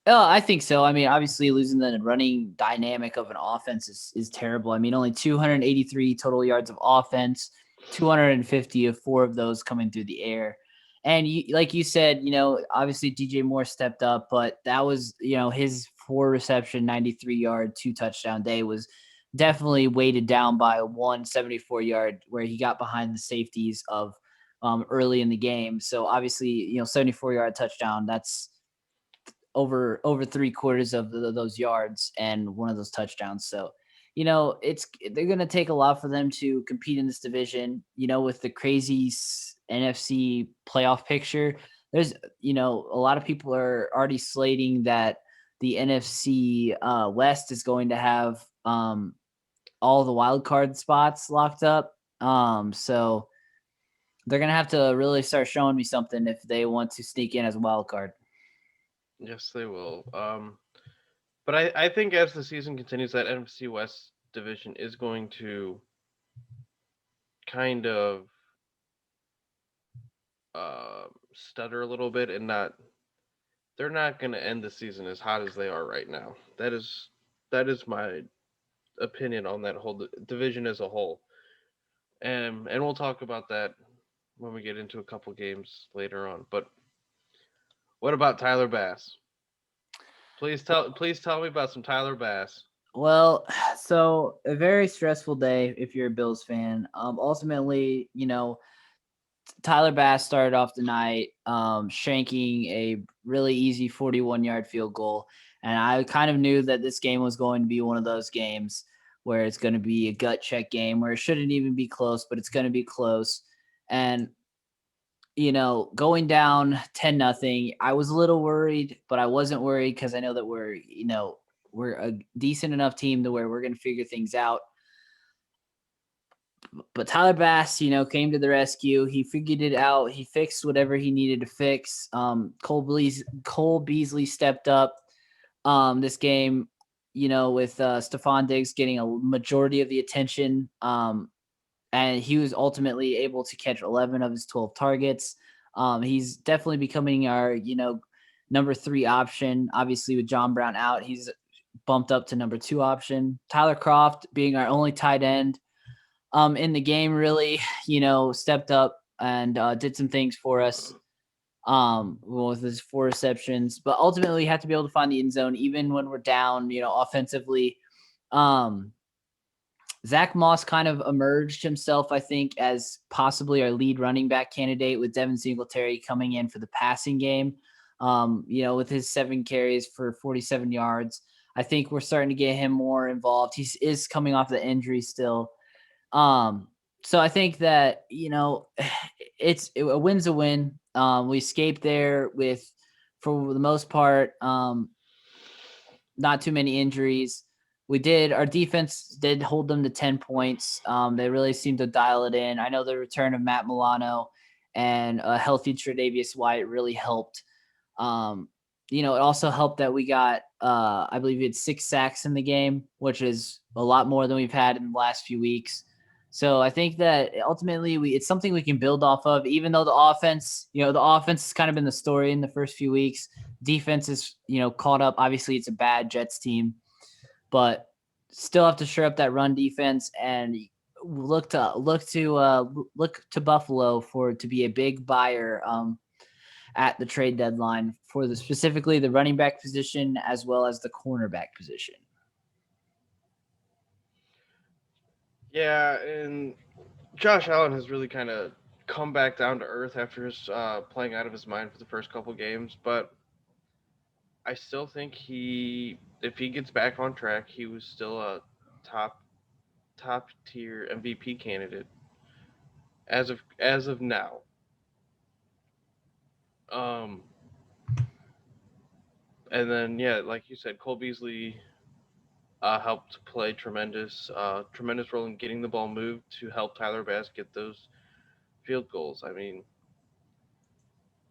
S2: Oh, I think so. I mean, obviously losing the running dynamic of an offense is terrible. I mean, only 283 total yards of offense, 250 of 4 of those coming through the air. And like you said, obviously DJ Moore stepped up, but that was, his 4 reception, 93-yard, 2 touchdown day was definitely weighted down by a 174-yard where he got behind the safeties of early in the game. So obviously, 74-yard touchdown, that's over 3/4 of those yards and one of those touchdowns. So, it's they're going to take a lot for them to compete in this division. With the crazy NFC playoff picture, there's a lot of people are already slating that the NFC West is going to have all the wild card spots locked up. So they're gonna have to really start showing me something if they want to sneak in as a wild card.
S1: Yes, they will. But I think as the season continues, that NFC West division is going to kind of stutter a little bit and not. They're not going to end the season as hot as they are right now. That is my opinion on that whole division as a whole. And we'll talk about that when we get into a couple games later on. But what about Tyler Bass? Please tell me about some Tyler Bass.
S2: Well, so a very stressful day if you're a Bills fan. Ultimately, Tyler Bass started off the night shanking a really easy 41-yard field goal. And I kind of knew that this game was going to be one of those games where it's going to be a gut check game where it shouldn't even be close, but it's going to be close. And, going down 10-0, I was a little worried, but I wasn't worried because I know that we're a decent enough team to where we're going to figure things out. But Tyler Bass, came to the rescue. He figured it out. He fixed whatever he needed to fix. Cole Beasley stepped up this game, with Stephon Diggs getting a majority of the attention. And he was ultimately able to catch 11 of his 12 targets. He's definitely becoming our, number 3 option. Obviously, with John Brown out, he's bumped up to number 2 option. Tyler Kroft being our only tight end in the game really, stepped up and did some things for us with his 4 receptions. But ultimately, you have to be able to find the end zone even when we're down, offensively. Zach Moss kind of emerged himself, I think, as possibly our lead running back candidate with Devin Singletary coming in for the passing game. With his 7 carries for 47 yards. I think we're starting to get him more involved. He is coming off the injury still. So I think that, a win's a win. We escaped there with, for the most part, not too many injuries. Our defense did hold them to 10 points. They really seemed to dial it in. I know the return of Matt Milano and a healthy Tre'Davious White really helped. It also helped that we got, I believe we had 6 sacks in the game, which is a lot more than we've had in the last few weeks. So I think that ultimately it's something we can build off of, even though the offense has kind of been the story in the first few weeks. Defense is, caught up. Obviously, it's a bad Jets team, but still have to shore up that run defense and look to Buffalo to be a big buyer at the trade deadline for specifically the running back position as well as the cornerback position.
S1: Yeah, and Josh Allen has really kind of come back down to earth after his playing out of his mind for the first couple games, but I still think if he gets back on track, he was still a top top tier MVP candidate as of now. Um, and then yeah, like you said, Cole Beasley helped play tremendous role in getting the ball moved to help Tyler Bass get those field goals. I mean,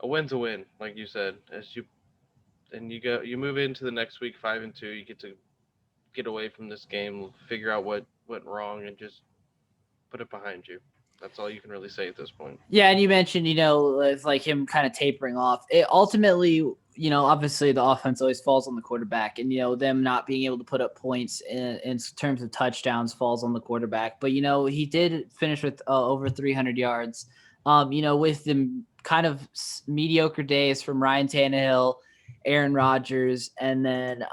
S1: a win's a win, like you said. You move into the next week 5-2, you get to get away from this game, figure out what went wrong, and just put it behind you. That's all you can really say at this point.
S2: Yeah, and you mentioned, it's like him kind of tapering off. It ultimately, obviously the offense always falls on the quarterback, and them not being able to put up points in terms of touchdowns falls on the quarterback. But he did finish with over 300 yards. With them kind of mediocre days from Ryan Tannehill, Aaron Rodgers, and then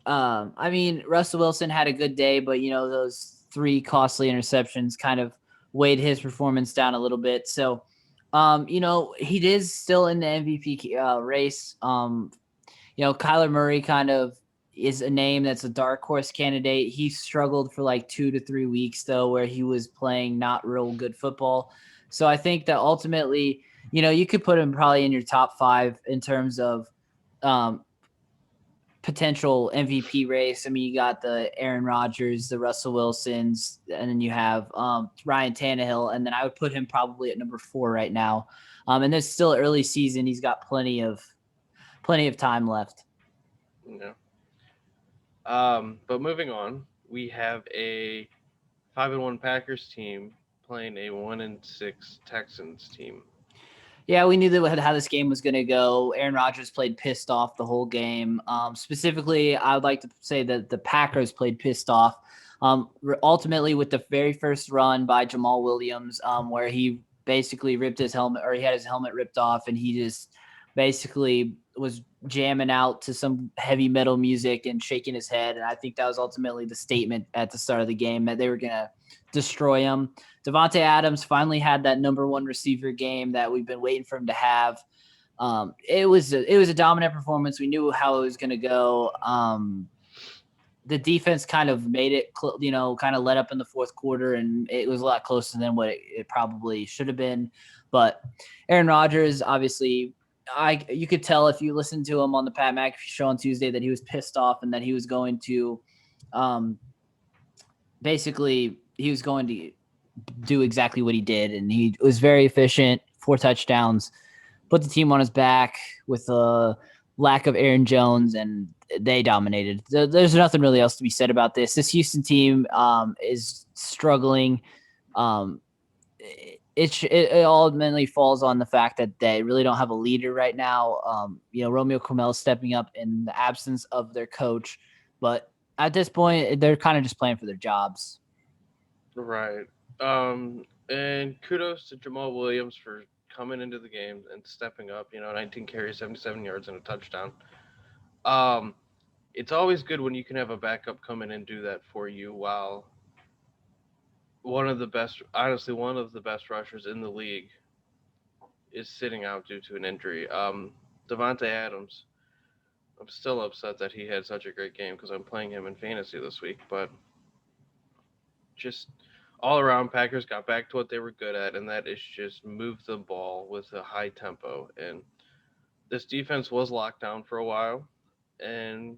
S2: I mean, Russell Wilson had a good day, but those three costly interceptions kind of weighed his performance down a little bit. So, he is still in the MVP race. Kyler Murray kind of is a name that's a dark horse candidate. He struggled for like 2 to 3 weeks though, where he was playing not real good football. So I think that ultimately, you could put him probably in your top five in terms of um, potential MVP race. I mean, you got the Aaron Rodgers, the Russell Wilsons, and then you have Ryan Tannehill, and then I would put him probably at number 4 right now. And there's still early season; he's got plenty of time left.
S1: Yeah. But moving on, we have a 5-1 Packers team playing a 1-6 Texans team.
S2: Yeah, we knew that how this game was going to go. Aaron Rodgers played pissed off the whole game. Specifically, I would like to say that the Packers played pissed off. Ultimately, with the very first run by Jamal Williams, where he basically ripped his helmet, or he had his helmet ripped off, and he just basically was jamming out to some heavy metal music and shaking his head. And I think that was ultimately the statement at the start of the game that they were going to destroy him. Devontae Adams finally had that number one receiver game that we've been waiting for him to have. It was a dominant performance. We knew how it was going to go. The defense kind of made it, kind of let up in the fourth quarter, and it was a lot closer than what it probably should have been. But Aaron Rodgers, obviously, you could tell if you listened to him on the Pat McAfee show on Tuesday that he was pissed off and that he was going to, basically, he was going to do exactly what he did, and he was very efficient. 4 touchdowns, put the team on his back with a lack of Aaron Jones, and they dominated. There's nothing really else to be said about this. This Houston team is struggling. Um, it ultimately falls on the fact that they really don't have a leader right now. Romeo Cromwell stepping up in the absence of their coach, but at this point, they're kind of just playing for their jobs.
S1: Right. And kudos to Jamal Williams for coming into the game and stepping up. 19 carries, 77 yards, and a touchdown. Um, it's always good when you can have a backup come in and do that for you while honestly, one of the best rushers in the league is sitting out due to an injury. Devontae Adams. I'm still upset that he had such a great game because I'm playing him in fantasy this week, but just all around, Packers got back to what they were good at, and that is just move the ball with a high tempo. And this defense was locked down for a while, and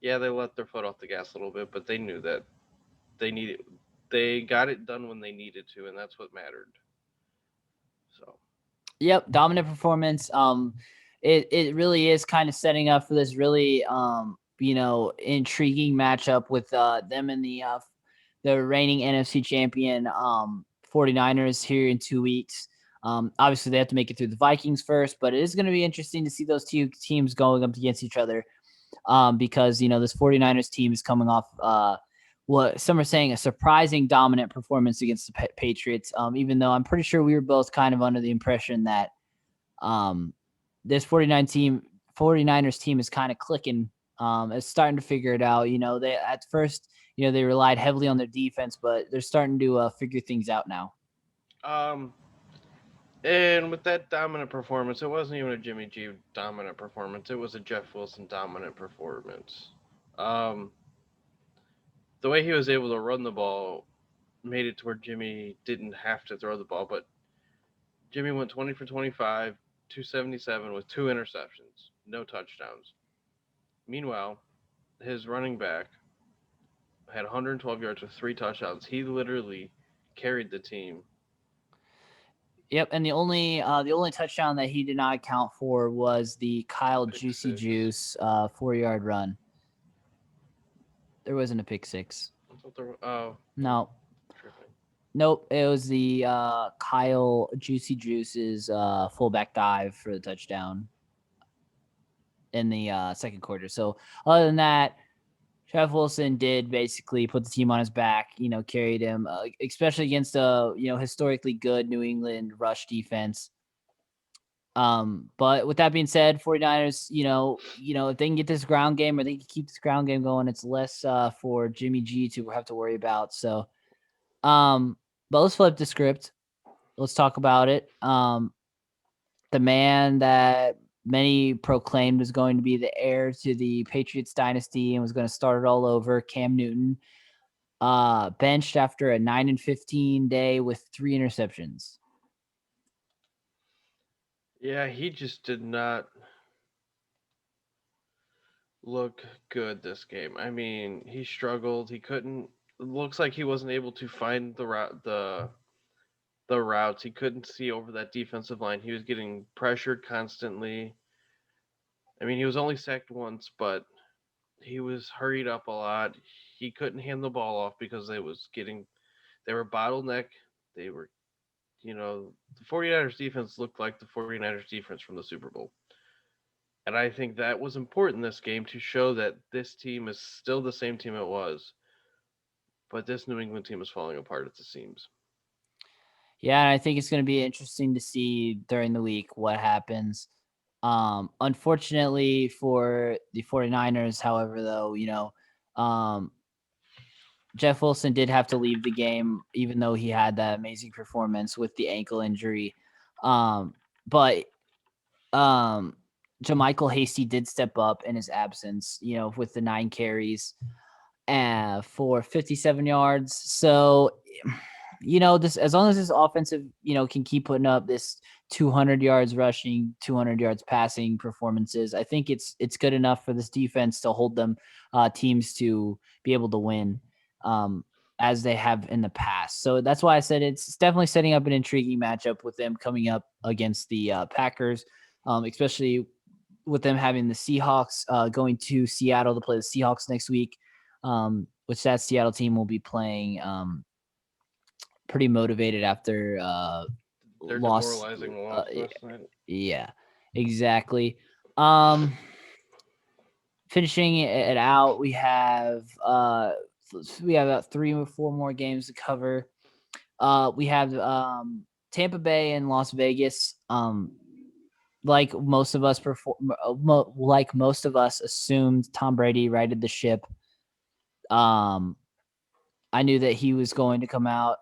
S1: yeah, they let their foot off the gas a little bit, but they knew that they needed, they got it done when they needed to, and that's what mattered. So
S2: Yep, dominant performance. It really is kind of setting up for this really intriguing matchup with them and the reigning NFC champion 49ers here in 2 weeks. Obviously, they have to make it through the Vikings first, but it is going to be interesting to see those two teams going up against each other because this 49ers team is coming off what some are saying a surprising dominant performance against the Patriots. Even though I'm pretty sure we were both kind of under the impression that um, this 49ers team is kind of clicking. It's starting to figure it out. They at first, they relied heavily on their defense, but they're starting to figure things out now.
S1: um, and with that dominant performance, it wasn't even a Jimmy G dominant performance. It was a Jeff Wilson dominant performance. Um, the way he was able to run the ball made it to where Jimmy didn't have to throw the ball, but Jimmy went 20 for 25, 277 with 2 interceptions, no touchdowns. Meanwhile, his running back had 112 yards with 3 touchdowns. He literally carried the team.
S2: Yep, and the only touchdown that he did not account for was the Kyle
S1: Pick
S2: Juicy
S1: six.
S2: Juice 4-yard run. There wasn't a pick six.
S1: I thought there were, oh,
S2: No,
S1: tripping.
S2: nope. It was the Kyle Juicy Juice's fullback dive for the touchdown in the second quarter. So other than that, Jeff Wilson did basically put the team on his back, carried him, especially against a, historically good New England rush defense. But with that being said, 49ers, if they can get this ground game or they can keep this ground game going, it's less for Jimmy G to have to worry about. So, but let's flip the script. Let's talk about it. The man that many proclaimed was going to be the heir to the Patriots dynasty and was going to start it all over, Cam Newton, benched after a 9-15 day with 3 interceptions.
S1: Yeah, he just did not look good this game. I mean, he struggled. He couldn't. It looks like he wasn't able to find the routes. He couldn't see over that defensive line. He was getting pressured constantly. I mean, he was only sacked once, but he was hurried up a lot. He couldn't hand the ball off because they were bottleneck. They were, the 49ers defense looked like the 49ers defense from the Super Bowl. And I think that was important in this game to show that this team is still the same team it was, but this New England team is falling apart at the seams.
S2: Yeah, and I think it's going to be interesting to see during the week what happens. Unfortunately for the 49ers, however, though, um, Jeff Wilson did have to leave the game, even though he had that amazing performance with the ankle injury. But JaMychal Hasty did step up in his absence, with the 9 carries for 57 yards. So, this as long as this offensive, can keep putting up this 200 yards rushing, 200 yards passing performances, I think it's good enough for this defense to hold them teams to be able to win. As they have in the past. So that's why I said it's definitely setting up an intriguing matchup with them coming up against the Packers, especially with them having the Seahawks going to Seattle to play the Seahawks next week, which that Seattle team will be playing pretty motivated after
S1: Their
S2: loss.
S1: demoralizing loss last night.
S2: Yeah, exactly. Um, Finishing it out, we have about 3 or 4 more games to cover. We have Tampa Bay and Las Vegas. Like most of us like most of us assumed Tom Brady righted the ship. Um, I knew that he was going to come out.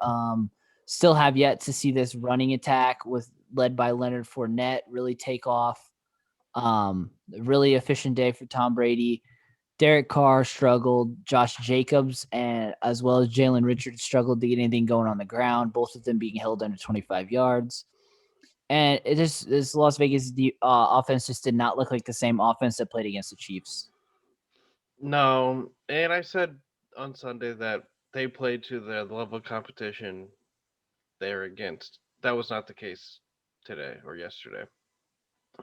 S2: Still have yet to see this running attack with led by Leonard Fournette really take off. Really efficient day for Tom Brady. Derek Carr struggled. Josh Jacobs and as well as Jalen Richards struggled to get anything going on the ground. Both of them being held under 25 yards. And this Las Vegas offense just did not look like the same offense that played against the Chiefs.
S1: No, and I said on Sunday that they played to the level of competition they're against. That was not the case today or yesterday.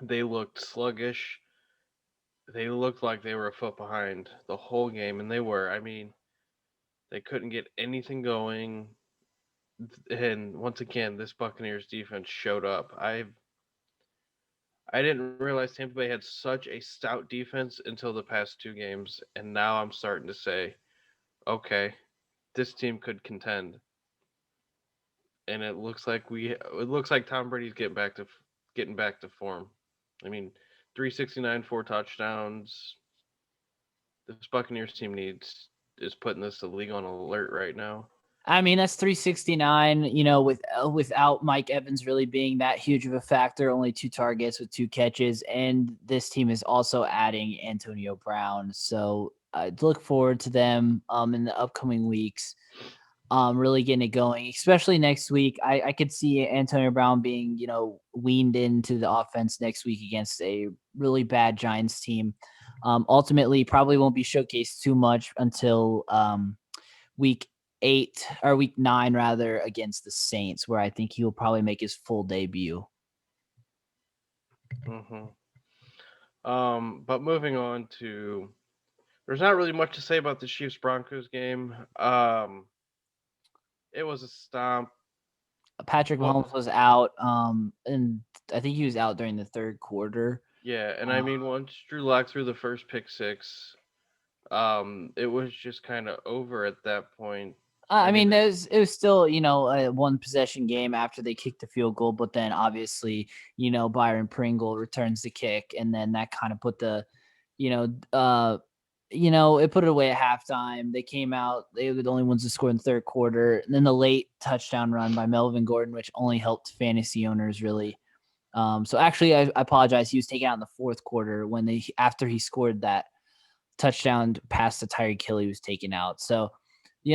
S1: They looked sluggish. They looked like they were a foot behind the whole game, and they were. I mean, they couldn't get anything going. And once again, this Buccaneers defense showed up. I didn't realize Tampa Bay had such a stout defense until the past 2 games, and now I'm starting to say, okay, this team could contend. And it looks like Tom Brady's getting back to form. I mean, 369, 4 touchdowns. This Buccaneers team needs is putting this league on alert right now.
S2: I mean, that's 369, without Mike Evans really being that huge of a factor, only 2 targets with 2 catches. And this team is also adding Antonio Brown. So I look forward to them in the upcoming weeks, really getting it going, especially next week. I could see Antonio Brown being, weaned into the offense next week against a really bad Giants team. Ultimately, probably won't be showcased too much until week 8 or week 9 rather against the Saints, where I think he will probably make his full debut.
S1: hmm but moving on to, there's not really much to say about the Chiefs Broncos game. It was a stomp.
S2: Patrick
S1: Well,
S2: Mahomes was out, and I think he was out during the third quarter.
S1: yeah, and I
S2: Uh,
S1: mean once Drew Lock threw the first pick six, It was just kind of over at that point. I
S2: I
S1: mean,
S2: mean, it was still, a one possession game after they kicked the field goal, but then obviously, Byron Pringle returns the kick, and then that kind of put the, you know, uh, it put it away at halftime. They came out; they were the only ones to score in the third quarter, and then the late touchdown run by Melvin Gordon, which only helped fantasy owners really. So actually, I apologize. He was taken out in the fourth quarter when after he scored that touchdown past the Tyreek Hill, he was taken out. So,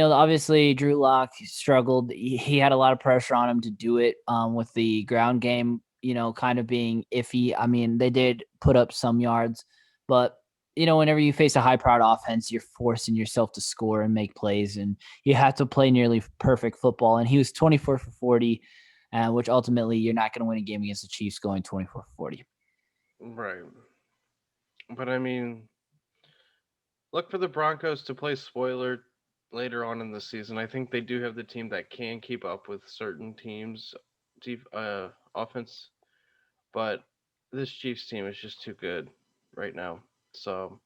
S2: obviously Drew Lock struggled. He had a lot of pressure on him to do it with the ground game, kind of being iffy. I mean, they did put up some yards, but whenever you face a high powered offense, you're forcing yourself to score and make plays, and you have to play nearly perfect football. And he was 24 for 40, which ultimately you're not going to win a game against the Chiefs going 24 for 40.
S1: right. But I mean, look for the Broncos to play spoiler later on in the season. I think they do have the team that can keep up with certain teams' offense, but this Chiefs team is just too good right now. So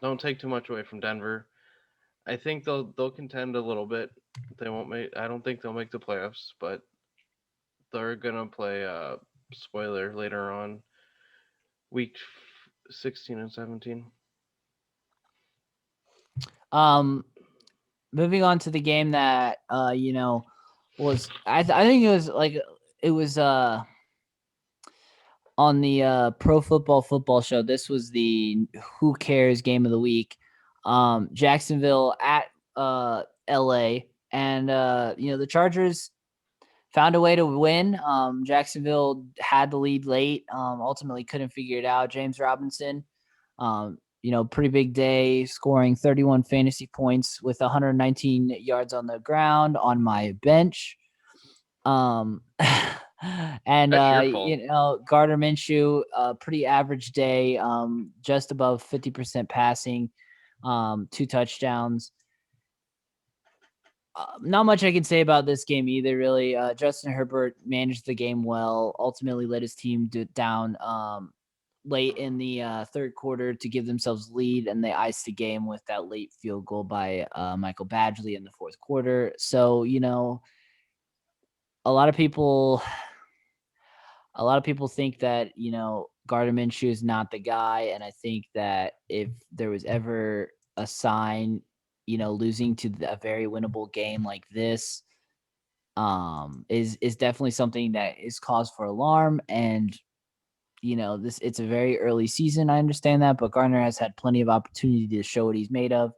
S1: don't take too much away from Denver. I think they'll contend a little bit. They won't make. I don't think they'll make the playoffs, but they're gonna play spoiler later on, week 16 and 17.
S2: Um, Moving on to the game that was I think it was like it was on the Pro Football Show. This was the Who Cares game of the week. Jacksonville at LA, and the Chargers found a way to win. Jacksonville had the lead late, ultimately couldn't figure it out. James Robinson, pretty big day, scoring 31 fantasy points with 119 yards on the ground on my bench. Um, and
S1: That's your fault.
S2: Gardner Minshew, pretty average day, just above 50% passing, 2 touchdowns. Not much I can say about this game either, really. Justin Herbert managed the game well, ultimately led his team down late in the third quarter to give themselves lead, and they iced the game with that late field goal by Michael Badgley in the fourth quarter. So, a lot of people think that, Gardner Minshew is not the guy, and I think that if there was ever a sign, losing to a very winnable game like this, is definitely something that is cause for alarm. And this it's a very early season. I understand that, but Gardner has had plenty of opportunity to show what he's made of.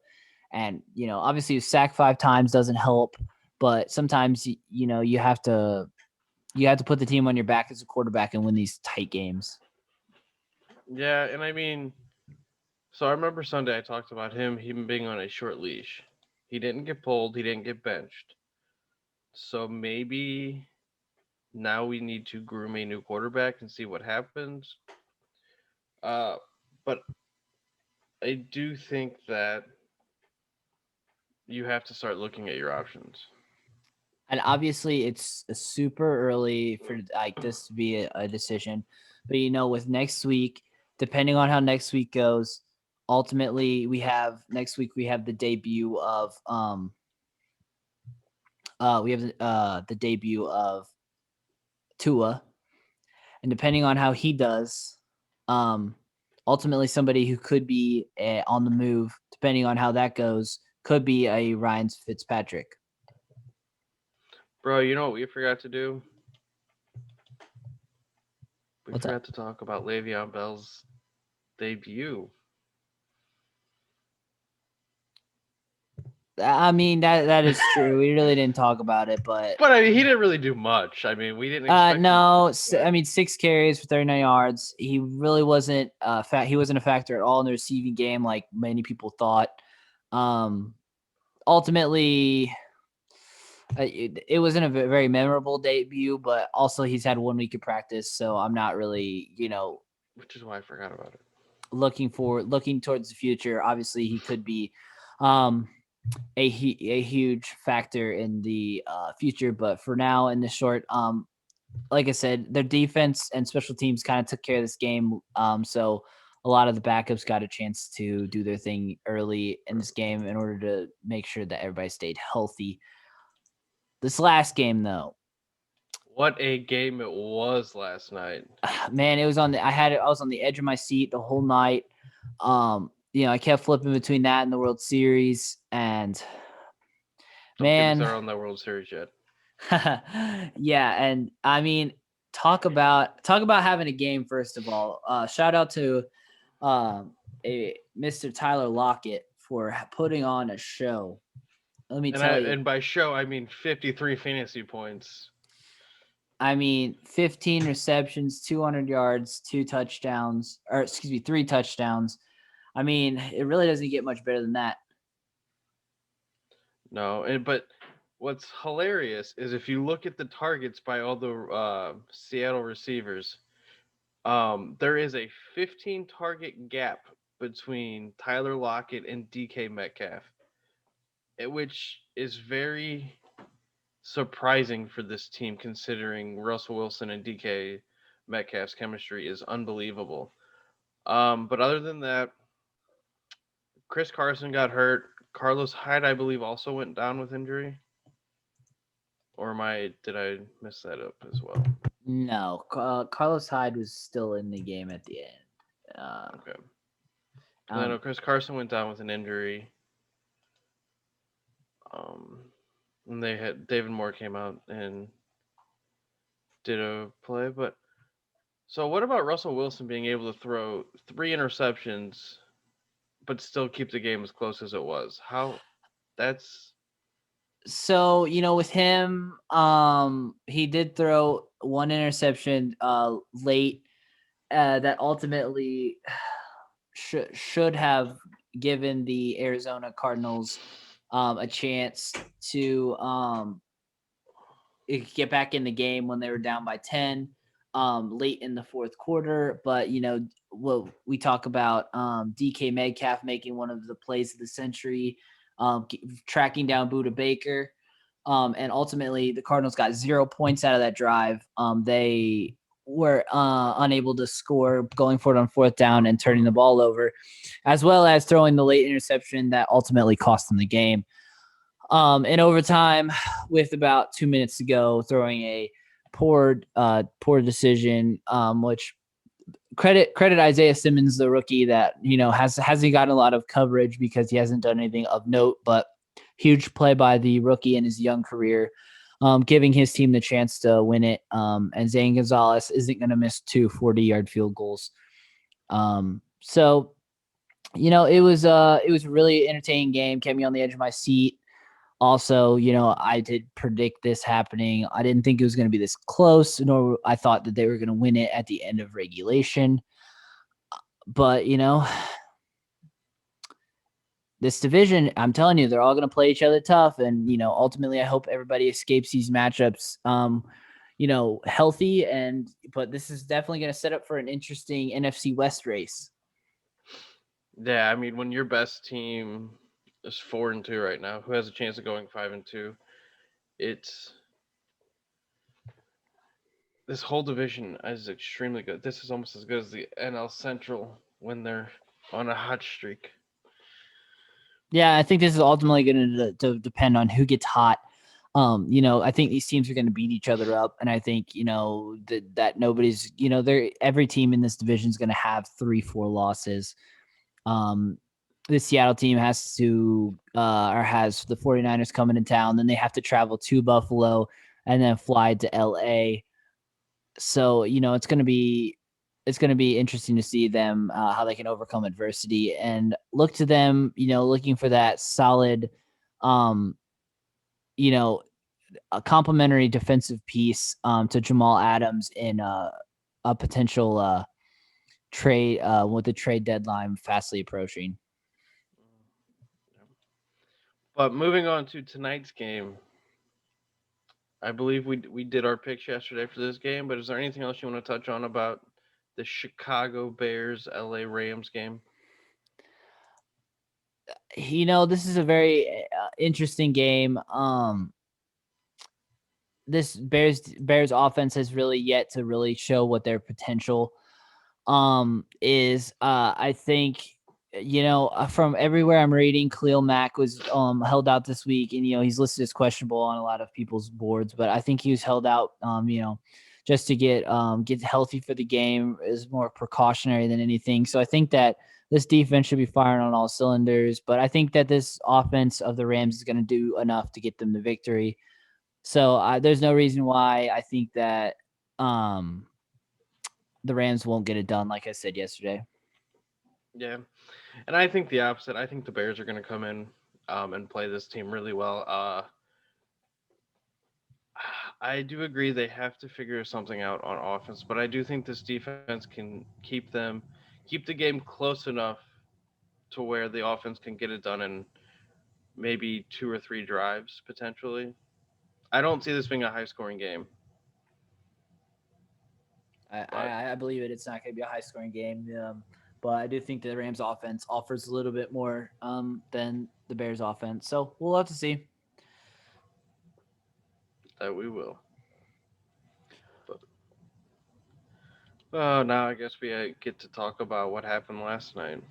S2: And obviously, sack 5 times doesn't help, but sometimes you have to put the team on your back as a quarterback and win these tight games.
S1: Yeah, and I mean, so I remember Sunday I talked about him being on a short leash. He didn't get pulled. He didn't get benched. So maybe now we need to groom a new quarterback and see what happens. Uh, but I do think that you have to start looking at your options.
S2: And obviously, it's super early for like this to be a decision. But with next week, depending on how next week goes, ultimately we have the debut of the debut of Tua, and depending on how he does, um, ultimately somebody who could be on the move, depending on how that goes, could be a Ryan Fitzpatrick.
S1: Bro, you know what we forgot to do? We
S2: What's up?
S1: forgot to talk about Le'Veon Bell's debut.
S2: I mean that is true. We really didn't talk about it, but
S1: But I mean, he didn't really do much. I mean, we didn't expect him to
S2: no,
S1: do much.
S2: I mean 6 carries for 39 yards. He really wasn't he wasn't a factor at all in the receiving game like many people thought. Um, Ultimately, it wasn't a very memorable debut, but also he's had 1 week of practice, so I'm not really,
S1: Which is why I forgot about it.
S2: looking towards the future. Obviously, he could be um, a huge factor in the future, but for now, in the short, like I said, their defense and special teams kind of took care of this game. So a lot of the backups got a chance to do their thing early in this game in order to make sure that everybody stayed healthy. This last game, though,
S1: What a game it was last night.
S2: man, it was on the. I was on the edge of my seat the whole night. I kept flipping between that and the World Series, and
S1: Don't get me
S2: man,
S1: started on that World Series yet.
S2: yeah, and I mean, talk about having a game. First of all, shout out to a Mr. Tyler Lockett for putting on a show. Let me tell you.
S1: And by show I mean 53 fantasy points.
S2: I mean, 15 receptions, 200 yards, 2 touchdowns, or excuse me, 3 touchdowns. I mean, it really doesn't get much better than that.
S1: No, but what's hilarious is if you look at the targets by all the Seattle receivers, there is a 15 target gap between Tyler Lockett and DK Metcalf, which is very surprising for this team considering Russell Wilson and DK Metcalf's chemistry is unbelievable. But other than that, Chris Carson got hurt. Carlos Hyde, I believe, also went down with injury. Or did I miss that up as well?
S2: No, Carlos Hyde was still in the game at the end.
S1: Okay. I know
S2: Um,
S1: Chris Carson went down with an injury. Um, and they had David Moore came out and did a play. But so what about Russell Wilson being able to throw 3 interceptions but still keep the game as close as it was? How that's
S2: so with him, he did throw one interception late that ultimately should have given the Arizona Cardinals a chance to get back in the game when they were down by 10 late in the fourth quarter. But, what we talk about DK Metcalf making one of the plays of the century, tracking down Buda Baker. And ultimately, the Cardinals got 0 points out of that drive. They were unable to score, going for it on fourth down and turning the ball over, as well as throwing the late interception that ultimately cost them the game. In overtime, with about 2 minutes to go, throwing a poor decision, which credit Isaiah Simmons, the rookie, that hasn't gotten a lot of coverage because he hasn't done anything of note, but huge play by the rookie in his young career, giving his team the chance to win it. And Zane Gonzalez isn't going to miss 2 40-yard field goals. So it was a really entertaining game, kept me on the edge of my seat. Also, I did predict this happening. I didn't think it was going to be this close, nor I thought that they were going to win it at the end of regulation. But, this division, I'm telling you, they're all going to play each other tough. And, ultimately, I hope everybody escapes these matchups, healthy. But this is definitely going to set up for an interesting NFC West race.
S1: yeah. I mean, when your best team is 4-2 right now, who has a chance of going 5-2? It's this whole division is extremely good. This is almost as good as the NL Central when they're on a hot streak.
S2: Yeah, I think this is ultimately going to depend on who gets hot. I think these teams are going to beat each other up, and I think that nobody's every team in this division is going to have 3-4 losses. The Seattle team has to or has the 49ers coming to town, then they have to travel to Buffalo and then fly to LA. So, it's going to be interesting to see them how they can overcome adversity and look to them, looking for that solid you know, a complementary defensive piece to Jamal Adams in a potential trade with the trade deadline fastly approaching.
S1: But moving on to tonight's game, I believe we did our picks yesterday for this game. But is there anything else you want to touch on about the Chicago Bears LA Rams game?
S2: This is a very interesting game. This Bears offense has really yet to really show what their potential. is I think from everywhere I'm reading, Khalil Mack was held out this week, and he's listed as questionable on a lot of people's boards, but I think he was held out just to get healthy for the game, is more precautionary than anything. So I think that this defense should be firing on all cylinders, but I think that this offense of the Rams is going to do enough to get them the victory. So there's no reason why I think that um the Rams won't get it done, like I said yesterday.
S1: Yeah, and I think the opposite. I think the Bears are going to come in and play this team really well. I do agree they have to figure something out on offense, but I do think this defense can keep the game close enough to where the offense can get it done in maybe 2 or 3 drives potentially. I don't see this being a high scoring game,
S2: I,
S1: but
S2: I, I believe it. It's not going to be a high scoring game, but I do think the Rams offense offers a little bit more than the Bears offense. So we'll have to see.
S1: that we will. But oh, now I guess we get to talk about what happened last night.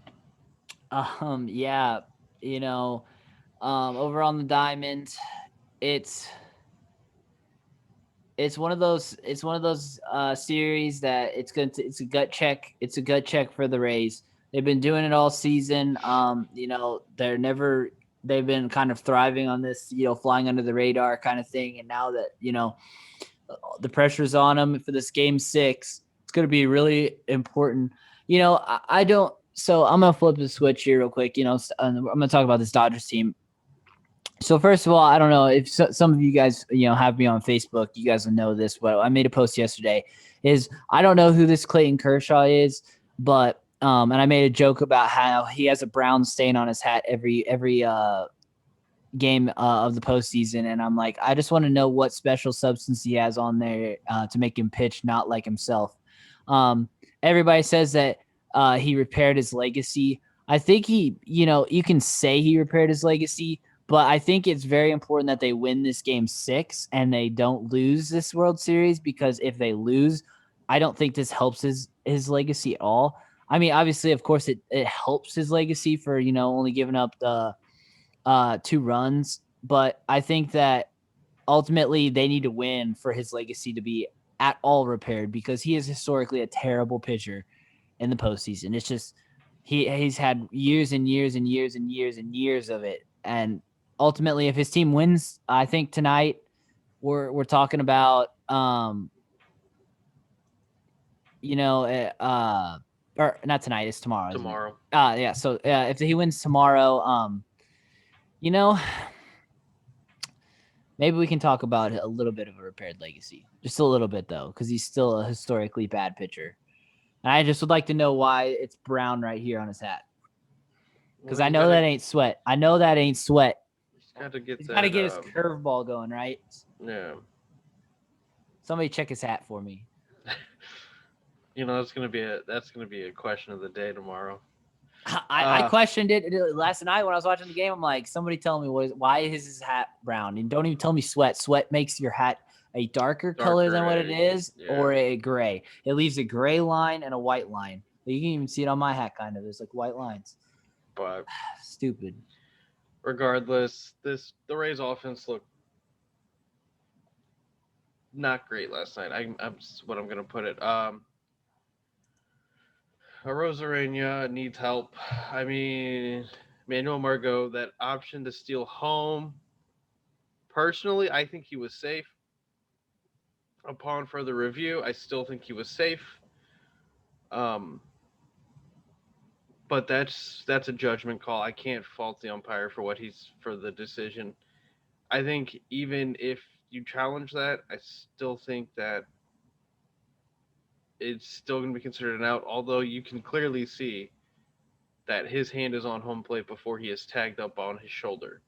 S2: Yeah, you know, over on the diamond, it's it's one of those series that it's a gut check. It's a gut check for the Rays. They've been doing it all season. They've been kind of thriving on this, flying under the radar kind of thing. And now that, the pressure's on them for this game 6, it's going to be really important. I don't, so I'm going to flip the switch here real quick. I'm going to talk about this Dodgers team. So first of all, I don't know if some of you guys, have me on Facebook. You guys will know this, but I made a post yesterday. Is I don't know who this Clayton Kershaw is, but and I made a joke about how he has a brown stain on his hat every game of the postseason, and I'm like, I just want to know what special substance he has on there to make him pitch not like himself. Um, Everybody says that he repaired his legacy. I think you can say he repaired his legacy, but I think it's very important that they win this game 6 and they don't lose this World Series, because if they lose, I don't think this helps his legacy at all. I mean, obviously, of course, it helps his legacy for only giving up the 2 runs, but I think that ultimately they need to win for his legacy to be at all repaired, because he is historically a terrible pitcher in the postseason. It's just he's had years and years and years and years and years of it, and ultimately, if his team wins, I think tonight we're talking about or not tonight, it's tomorrow, isn't it?
S1: Tomorrow,
S2: Yeah. So if he wins tomorrow, you know, maybe we can talk about a little bit of a repaired legacy, just a little bit though, because he's still a historically bad pitcher. And I just would like to know why it's brown right here on his hat, because
S1: well,
S2: I know that ain't sweat. I know that ain't sweat.
S1: he's got to get
S2: He's got to
S1: that.
S2: get his curveball going, right?
S1: Yeah,
S2: Somebody check his hat for me.
S1: that's gonna be a question of the day tomorrow.
S2: I questioned it last night when I was watching the game. I'm like, somebody tell me why is his hat brown? And don't even tell me sweat. Sweat makes your hat a darker
S1: Dark
S2: color than what it
S1: gray.
S2: is,
S1: Yeah,
S2: or a gray. It leaves a gray line and a white line. You can even see it on my hat, kind of. There's like white lines.
S1: but
S2: Stupid.
S1: regardless, the Rays offense looked not great last night. I'm what I'm gonna put it. Rosarena needs help. I mean, Manuel Margot, that option to steal home. Personally, I think he was safe. Upon further review, I still think he was safe. Um, but that's a judgment call. I can't fault the umpire for what he's for the decision. I think even if you challenge that, I still think that it's still going to be considered an out. Although you can clearly see that his hand is on home plate before he is tagged up on his shoulder.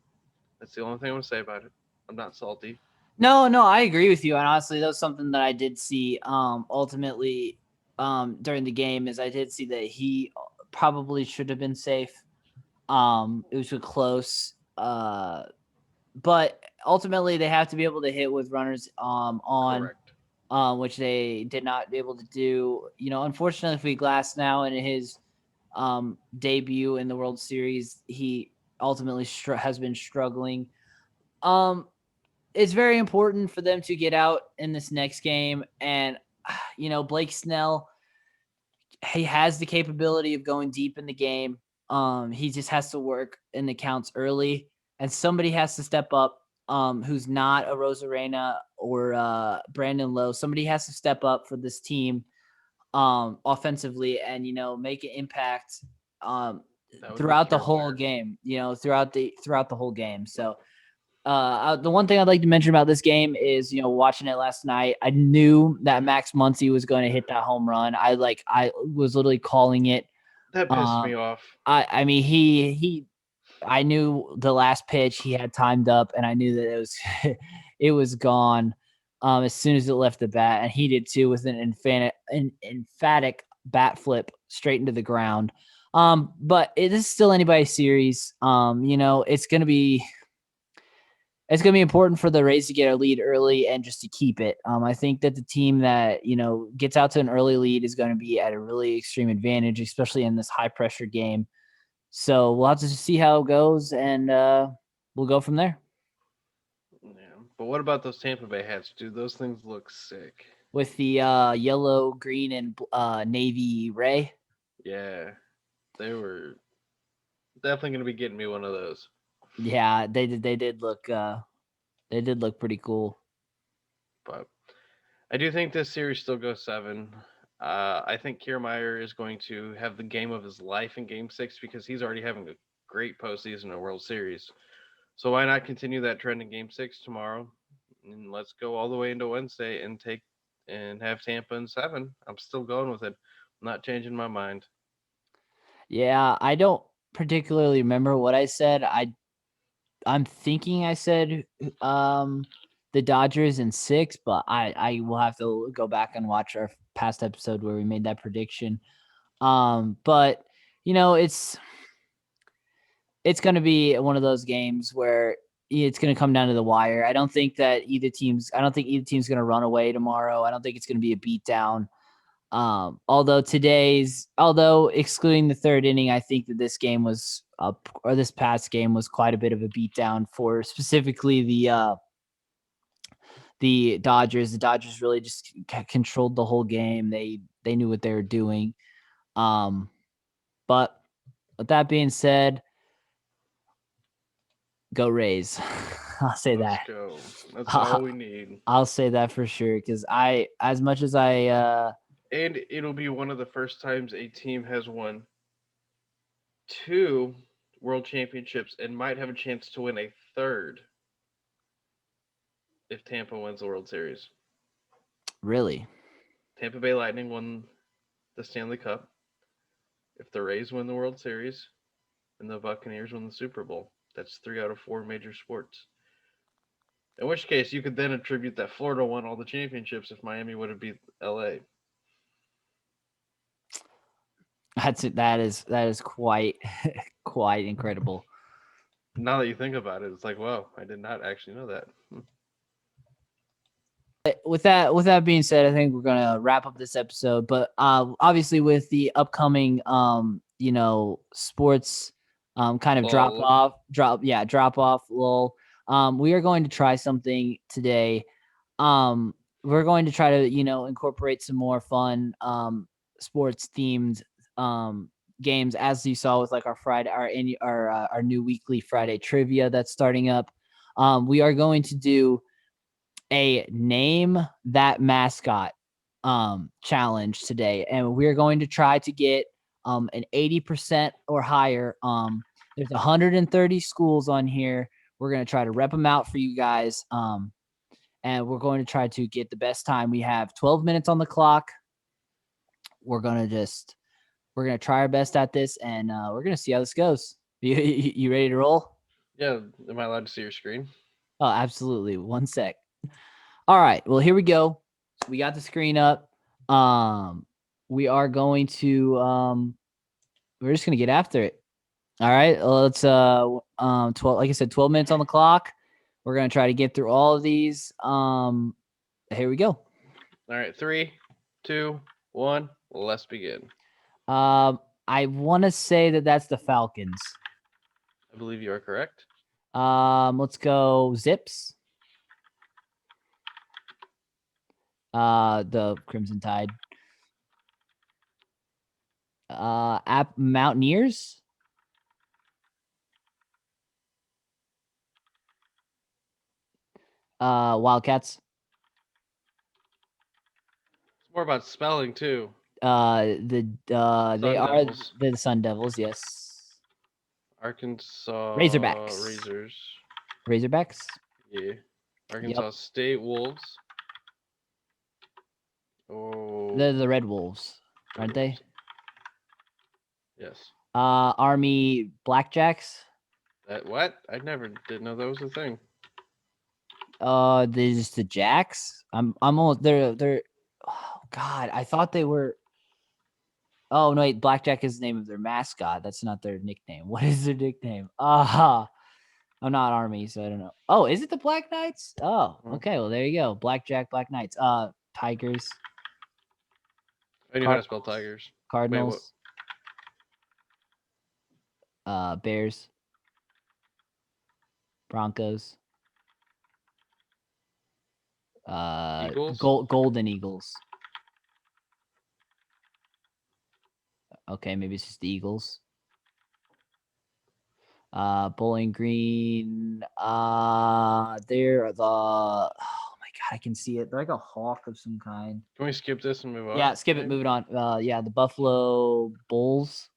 S1: That's the only thing I'm going to say about it. I'm not salty.
S2: No, I agree with you. And honestly, that was something that I did see ultimately during the game, is I did see that he probably should have been safe. It was close. But ultimately they have to be able to hit with runners on.
S1: Correct.
S2: which they did not be able to do. Unfortunately for Glass now in his debut in the World Series, he ultimately has been struggling. It's very important for them to get out in this next game, and Blake Snell, he has the capability of going deep in the game. He just has to work in the counts early, and somebody has to step up. Who's not a Rosarena or Brandon Lowe? Somebody has to step up for this team, offensively, and make an impact
S1: That would be
S2: throughout the whole
S1: Kiermaier.
S2: game. Throughout the whole game. So the one thing I'd like to mention about this game is, watching it last night, I knew that Max Muncy was going to hit that home run. I was literally calling it.
S1: That pissed me
S2: Um,
S1: off.
S2: I mean, I knew the last pitch he had timed up, and I knew that it was, it was gone, as soon as it left the bat, and he did too with an emphatic bat flip straight into the ground. But it is still anybody's series. It's going to be important for the Rays to get a lead early and just to keep it. I think that the team that gets out to an early lead is going to be at a really extreme advantage, especially in this high pressure game. So we'll have to see how it goes, and we'll go from there.
S1: Yeah. But what about those Tampa Bay hats, dude? Those things look sick.
S2: With the yellow, green, and navy ray.
S1: Yeah. They were definitely going to be getting me one of those.
S2: Yeah, they did. They did look pretty cool.
S1: But I do think this series still goes seven. I think Kiermaier is going to have the game of his life in Game Six because he's already having a great postseason in World Series. So why not continue that trend in Game Six tomorrow, and let's go all the way into Wednesday and have Tampa in seven. I'm still going with it. I'm not changing my mind.
S2: Yeah, I don't particularly remember what I said. I'm thinking I said the Dodgers in 6, but I will have to go back and watch our past episode where we made that prediction. But it's going to be one of those games where it's going to come down to the wire. I don't think either team's going to run away tomorrow. I don't think it's going to be a beatdown. Although excluding the third inning, I think that this game was or this past game was quite a bit of a beatdown for specifically the Dodgers. The Dodgers really just controlled the whole game. They knew what they were doing. But with that being said, go Rays. I'll say
S1: Let's
S2: that.
S1: go. That's all we need.
S2: I'll say that for sure, because as much as
S1: And it'll be one of the first times a team has won two world championships and might have a chance to win a third if Tampa wins the World Series.
S2: really.
S1: Tampa Bay Lightning won the Stanley Cup. If the Rays win the World Series and the Buccaneers win the Super Bowl, that's 3 out of 4 major sports. In which case, you could then attribute that Florida won all the championships if Miami would have beat LA.
S2: That is quite quite incredible.
S1: Now that you think about it, it's like, wow, I did not actually know that.
S2: With that being said, I think we're gonna wrap up this episode. But obviously, with the upcoming sports kind of
S1: Lol.
S2: drop off lull, we are going to try something today. We're going to try to incorporate some more fun sports themed games, as you saw with like our Friday our new weekly Friday trivia that's starting up. We are going to do a name that mascot challenge today, and we're going to try to get an 80% or higher. There's 130 schools on here. We're going to try to rep them out for you guys, and we're going to try to get the best time. We have 12 minutes on the clock. We're gonna try our best at this, and we're gonna see how this goes. You ready to roll?
S1: Yeah, am I allowed to see your screen?
S2: Oh, absolutely. One sec. All right. Well, here we go. So we got the screen up. We are going to we're just gonna get after it. All right. Let's 12, like I said, 12 minutes on the clock. We're gonna try to get through all of these. Here we go.
S1: All right, 3, 2, 1. Let's begin.
S2: I want to say that that's the Falcons.
S1: I believe you are correct.
S2: Let's go Zips. The Crimson Tide. Mountaineers. Wildcats.
S1: It's more about spelling too.
S2: They
S1: Sun
S2: are
S1: Devils,
S2: the Sun Devils. Yes.
S1: Arkansas
S2: Razorbacks.
S1: Razors.
S2: Razorbacks.
S1: Yeah.
S2: Yep.
S1: Arkansas State Wolves. Oh,
S2: They're the Red Wolves,
S1: Red
S2: aren't they?
S1: Wolves. Yes.
S2: Army Blackjacks.
S1: That what? I never did know that was a thing.
S2: There's the Jacks. I'm almost they're. Oh God, I thought they were. Oh no, wait, Blackjack is the name of their mascot. That's not their nickname. What is their nickname? I'm not Army, so I don't know. Oh, is it the Black Knights? Oh, okay. Well, there you go. Blackjack, Black Knights. Tigers,
S1: I knew how to spell
S2: Cardinals,
S1: tigers. Wait, what?
S2: Cardinals, Bears, Broncos,
S1: Eagles?
S2: Golden Eagles. Okay, maybe it's just the Eagles. Bowling Green. They're the. Oh my God, I can see it. They're like a hawk of some kind.
S1: Can we skip this and move on?
S2: Yeah, skip it.
S1: Maybe?
S2: Moving on. Yeah, the Buffalo Bulls.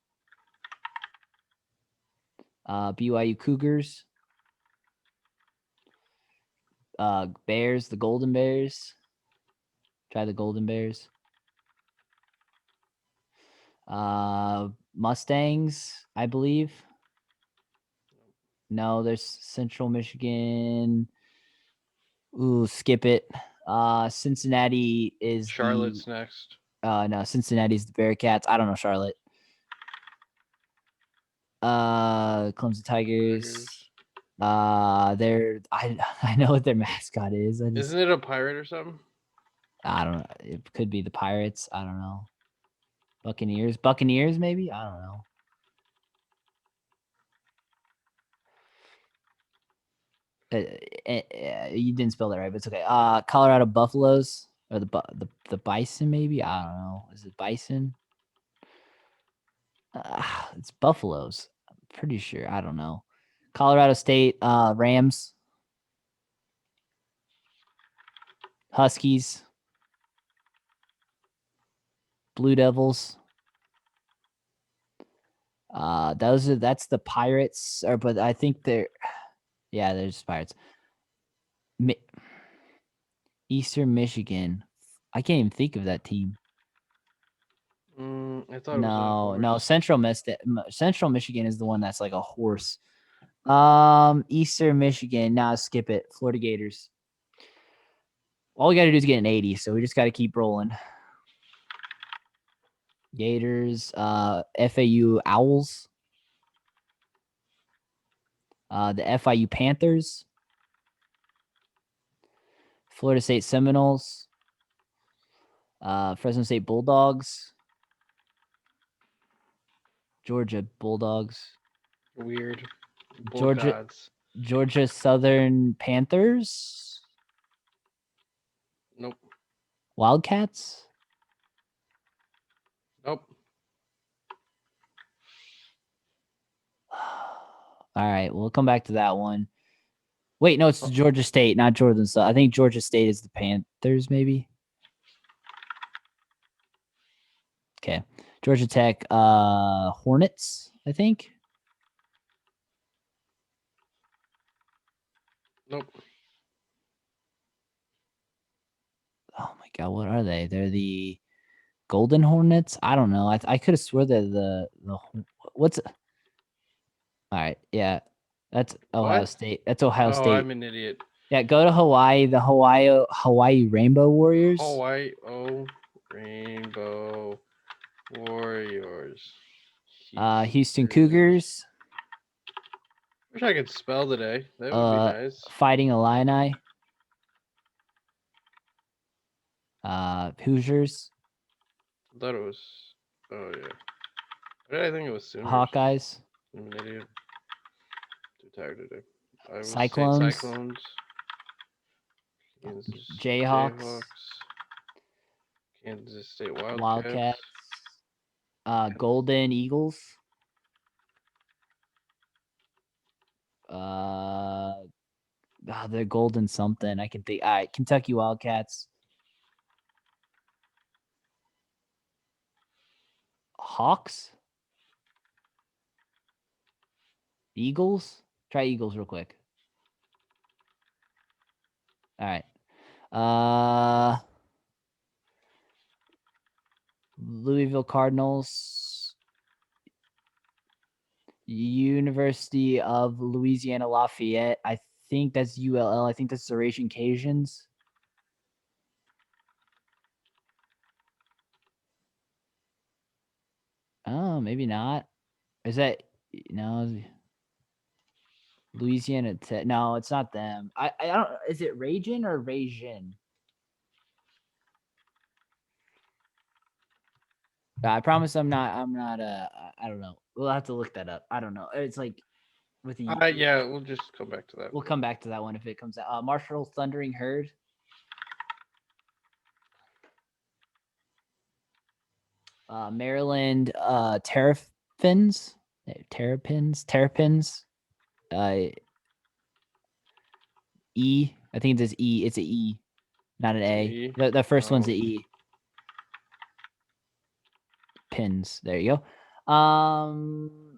S2: BYU Cougars. Bears, the Golden Bears. Try the Golden Bears. Mustangs, I believe. No, there's Central Michigan. Ooh, skip it. Cincinnati is
S1: Charlotte's next.
S2: no, Cincinnati's the Bearcats. I don't know Charlotte. Clemson Tigers. They're I know what their mascot is.
S1: Isn't it a pirate or something?
S2: I don't know. It could be the Pirates. I don't know. Buccaneers maybe. I don't know. You didn't spell that right, but it's okay. Colorado Buffaloes or the Bison maybe. I don't know. Is it Bison? It's Buffaloes. I'm pretty sure. I don't know. Colorado State Rams, Huskies, Blue Devils. That's the Pirates, but I think they're there's Pirates. Eastern Michigan. I can't even think of that team.
S1: I thought it was a horse.
S2: No. Central Michigan is the one that's like a horse. Eastern Michigan. Now skip it. Florida Gators. All we got to do is get an 80, so we just got to keep rolling. Gators. FAU Owls. The FIU Panthers. Florida State Seminoles. Fresno State Bulldogs. Georgia Bulldogs.
S1: Weird.
S2: Georgia Southern Panthers.
S1: Nope.
S2: Wildcats.
S1: Nope.
S2: All right, we'll come back to that one. Wait, no, it's Georgia State, not Jordan. So I think Georgia State is the Panthers, maybe. Okay, Georgia Tech, Hornets, I think.
S1: Nope.
S2: Oh my God, what are they? They're the Golden Hornets. I don't know. I could have swore they're the what's. All right, yeah, that's Ohio State. That's Ohio State.
S1: I'm an idiot.
S2: Yeah, go to Hawaii. The Hawaii Rainbow Warriors.
S1: Hawaii Rainbow Warriors.
S2: Houston Cougars.
S1: Wish I could spell today. That would be nice.
S2: Fighting Illini. Hoosiers,
S1: I thought it was. Oh yeah. Why did I think it was Sooners?
S2: Hawkeyes,
S1: I'm an idiot. Too tired today. Iowa State
S2: Cyclones,
S1: Cyclones. Kansas
S2: Jayhawks,
S1: Jayhawks. Kansas State Wildcats.
S2: Wildcats, Golden Eagles, they're Golden something. I can think. All right, Kentucky Wildcats, Hawks, Eagles. Try Eagles real quick. All right. Louisville Cardinals, University of Louisiana Lafayette. I think that's ULL. I think that's the Raging Cajuns. Oh, maybe not. Is that no? Louisiana Tech? No, it's not them. I don't. Is it Ragin or Ragin? I promise I'm not. I'm not. I don't know. We'll have to look that up. I don't know. It's like with the.
S1: Yeah, we'll just come back to that.
S2: We'll come back to that one if it comes out. Marshall Thundering Herd. Maryland Terrapins. Terrapins. E. I think it's E. It's a E, not an A.
S1: E?
S2: The first one's
S1: Oh.
S2: a E. Pins. There you go.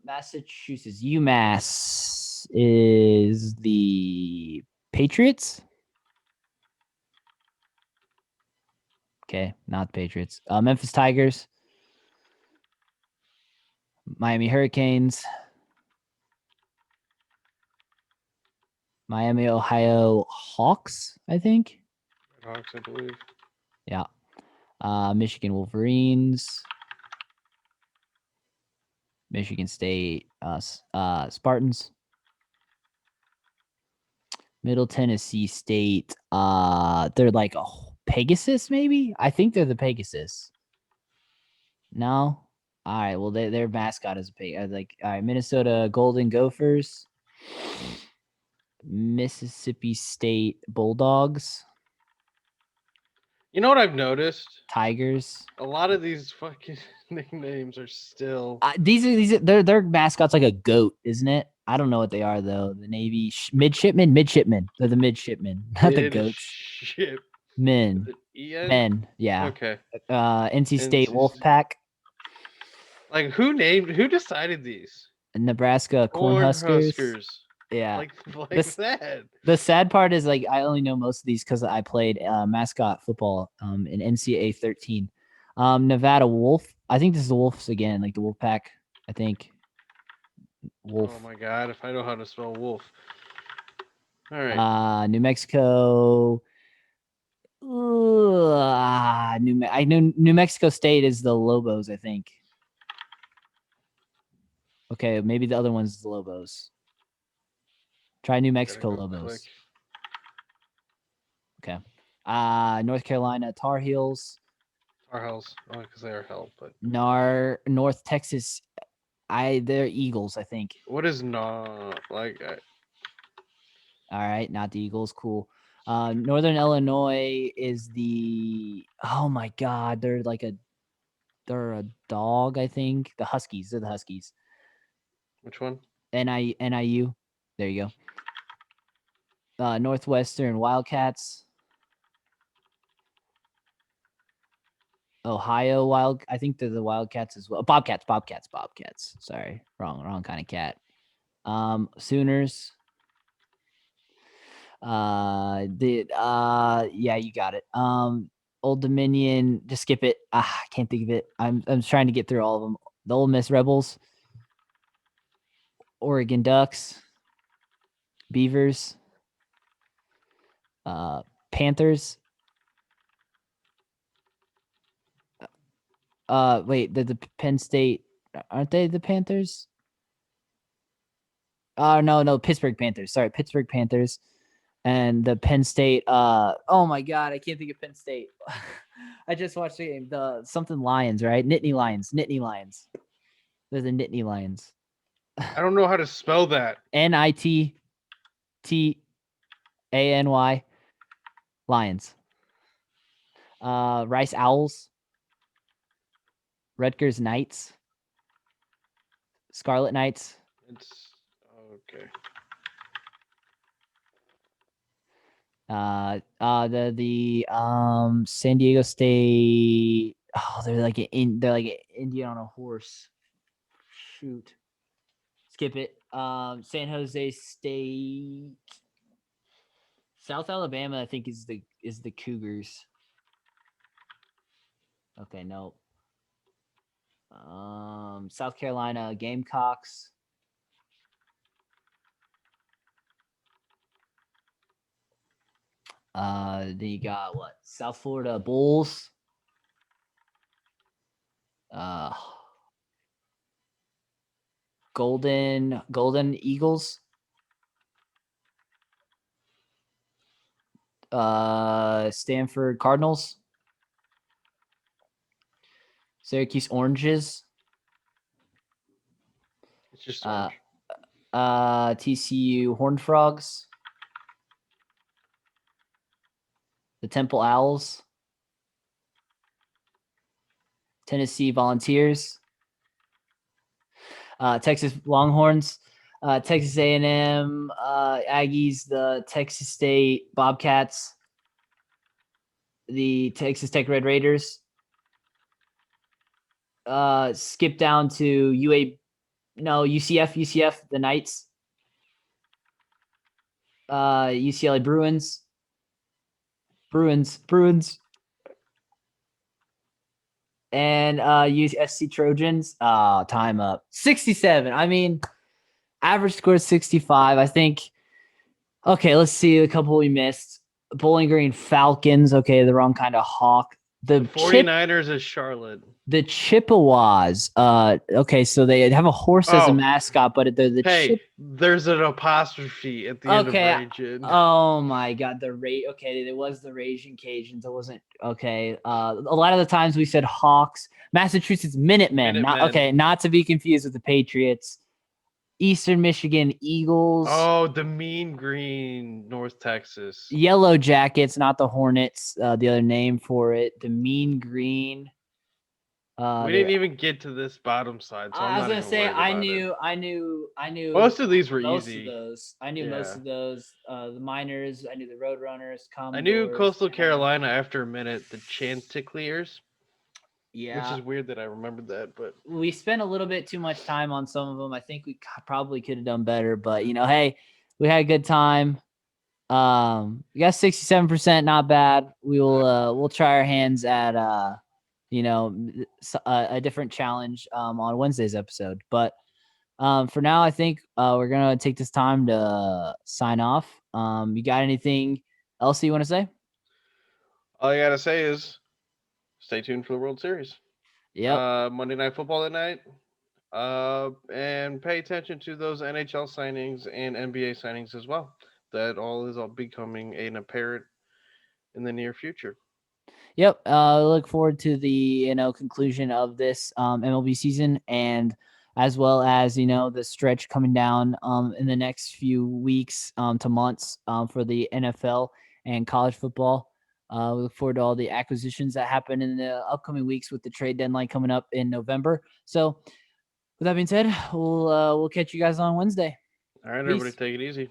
S2: Massachusetts. UMass is the Patriots. Okay, not the Patriots. Memphis Tigers. Miami Hurricanes. Miami, Ohio Hawks, I think.
S1: Hawks, I believe.
S2: Yeah. Michigan Wolverines. Michigan State Spartans. Middle Tennessee State. They're like a Pegasus, maybe? I think they're the Pegasus. No? All right. Well, their mascot is a pig. Like, all right. Minnesota Golden Gophers. Mississippi State Bulldogs.
S1: You know what I've noticed?
S2: Tigers.
S1: A lot of these fucking nicknames are still.
S2: These their mascot's like a goat, isn't it? I don't know what they are though. The Navy midshipmen. They're the midshipmen, not the goats.
S1: Ship.
S2: Men.
S1: EN?
S2: Men. Yeah.
S1: Okay.
S2: NC State
S1: NC
S2: Wolfpack.
S1: Like who decided these?
S2: Nebraska Cornhuskers. Yeah.
S1: Like that.
S2: The sad part is like I only know most of these because I played mascot football in NCAA 13. Nevada Wolf. I think this is the Wolves again, like the Wolfpack. I think. Wolf.
S1: Oh my god! If I know how to spell wolf. All right.
S2: New Mexico. I know New Mexico State is the Lobos. I think. Okay, maybe the other one's the Lobos. Try New Mexico Lobos. Click. Okay. North Carolina Tar Heels.
S1: Tar Heels. Oh, because they are hell, but.
S2: North Texas. They're Eagles, I think.
S1: What is not like?
S2: All right, not the Eagles. Cool. Northern Illinois is the. Oh my God, they're a dog. I think the Huskies. They're the Huskies.
S1: Which one?
S2: NIU. There you go. Northwestern Wildcats. Ohio Wild. I think they're the Wildcats as well. Bobcats. Sorry, wrong kind of cat. Sooners. Yeah, you got it. Old Dominion. Just skip it. I can't think of it. I'm trying to get through all of them. The Ole Miss Rebels. Oregon Ducks. Beavers. Panthers. Wait, the Penn State, aren't they the Panthers? No, Pittsburgh Panthers. Sorry, Pittsburgh Panthers. and the Penn State. Oh my God, I can't think of Penn State. I just watched the game. The something Lions, right? Nittany Lions. Nittany Lions. They're the Nittany Lions.
S1: I don't know how to spell that.
S2: Nittany Lions. Rice Owls. Rutgers Knights. Scarlet Knights.
S1: It's okay.
S2: The San Diego State. Oh, they're like an Indian on a horse. Shoot, skip it. San Jose State. South Alabama, I think is the Cougars. Okay, no. South Carolina Gamecocks. Then you got what? South Florida Bulls. Uh, Golden Eagles. Stanford Cardinals. Syracuse Oranges.
S1: It's just orange.
S2: TCU Horned Frogs. The Temple Owls. Tennessee Volunteers. Texas Longhorns. Texas A&M, Aggies, the Texas State Bobcats, the Texas Tech Red Raiders. Skip down to UCF, the Knights. UCLA Bruins. And USC Trojans. Time up. 67. I mean, average score is 65. I think. Okay, let's see a couple we missed. Bowling Green Falcons. Okay, the wrong kind of hawk.
S1: The 49ers is Charlotte.
S2: The Chippewas. Okay, so they have a horse as a mascot, but they're the
S1: there's an apostrophe at the end of Raging.
S2: Oh my God, okay, it was the Raging Cajuns. It wasn't okay. A lot of the times we said Hawks. Massachusetts Minutemen. Not to be confused with the Patriots. Eastern Michigan Eagles.
S1: Oh, the Mean Green, North Texas.
S2: Yellow Jackets, not the Hornets. The other name for it, the Mean Green.
S1: We didn't even get to this bottom side, so I was gonna say
S2: I knew.
S1: Most of these were
S2: easy. I knew most of those. The Miners. I knew the Roadrunners.
S1: I knew Coastal Carolina after a minute. The Chanticleers.
S2: Yeah,
S1: which is weird that I remembered that, but
S2: we spent a little bit too much time on some of them. I think we probably could have done better, but hey, we had a good time. We got 67%, not bad. We'll try our hands at a different challenge on Wednesday's episode. But for now, I think we're gonna take this time to sign off. You got anything else you want to say?
S1: All I gotta say is stay tuned for the World Series.
S2: Yep.
S1: Monday Night Football tonight. And pay attention to those NHL signings and NBA signings as well. That all is becoming an apparent in the near future.
S2: Yep. Look forward to the conclusion of this MLB season, and as well as the stretch coming down in the next few weeks to months for the NFL and college football. We look forward to all the acquisitions that happen in the upcoming weeks with the trade deadline coming up in November. So, with that being said, we'll catch you guys on Wednesday.
S1: All right, everybody, take it easy.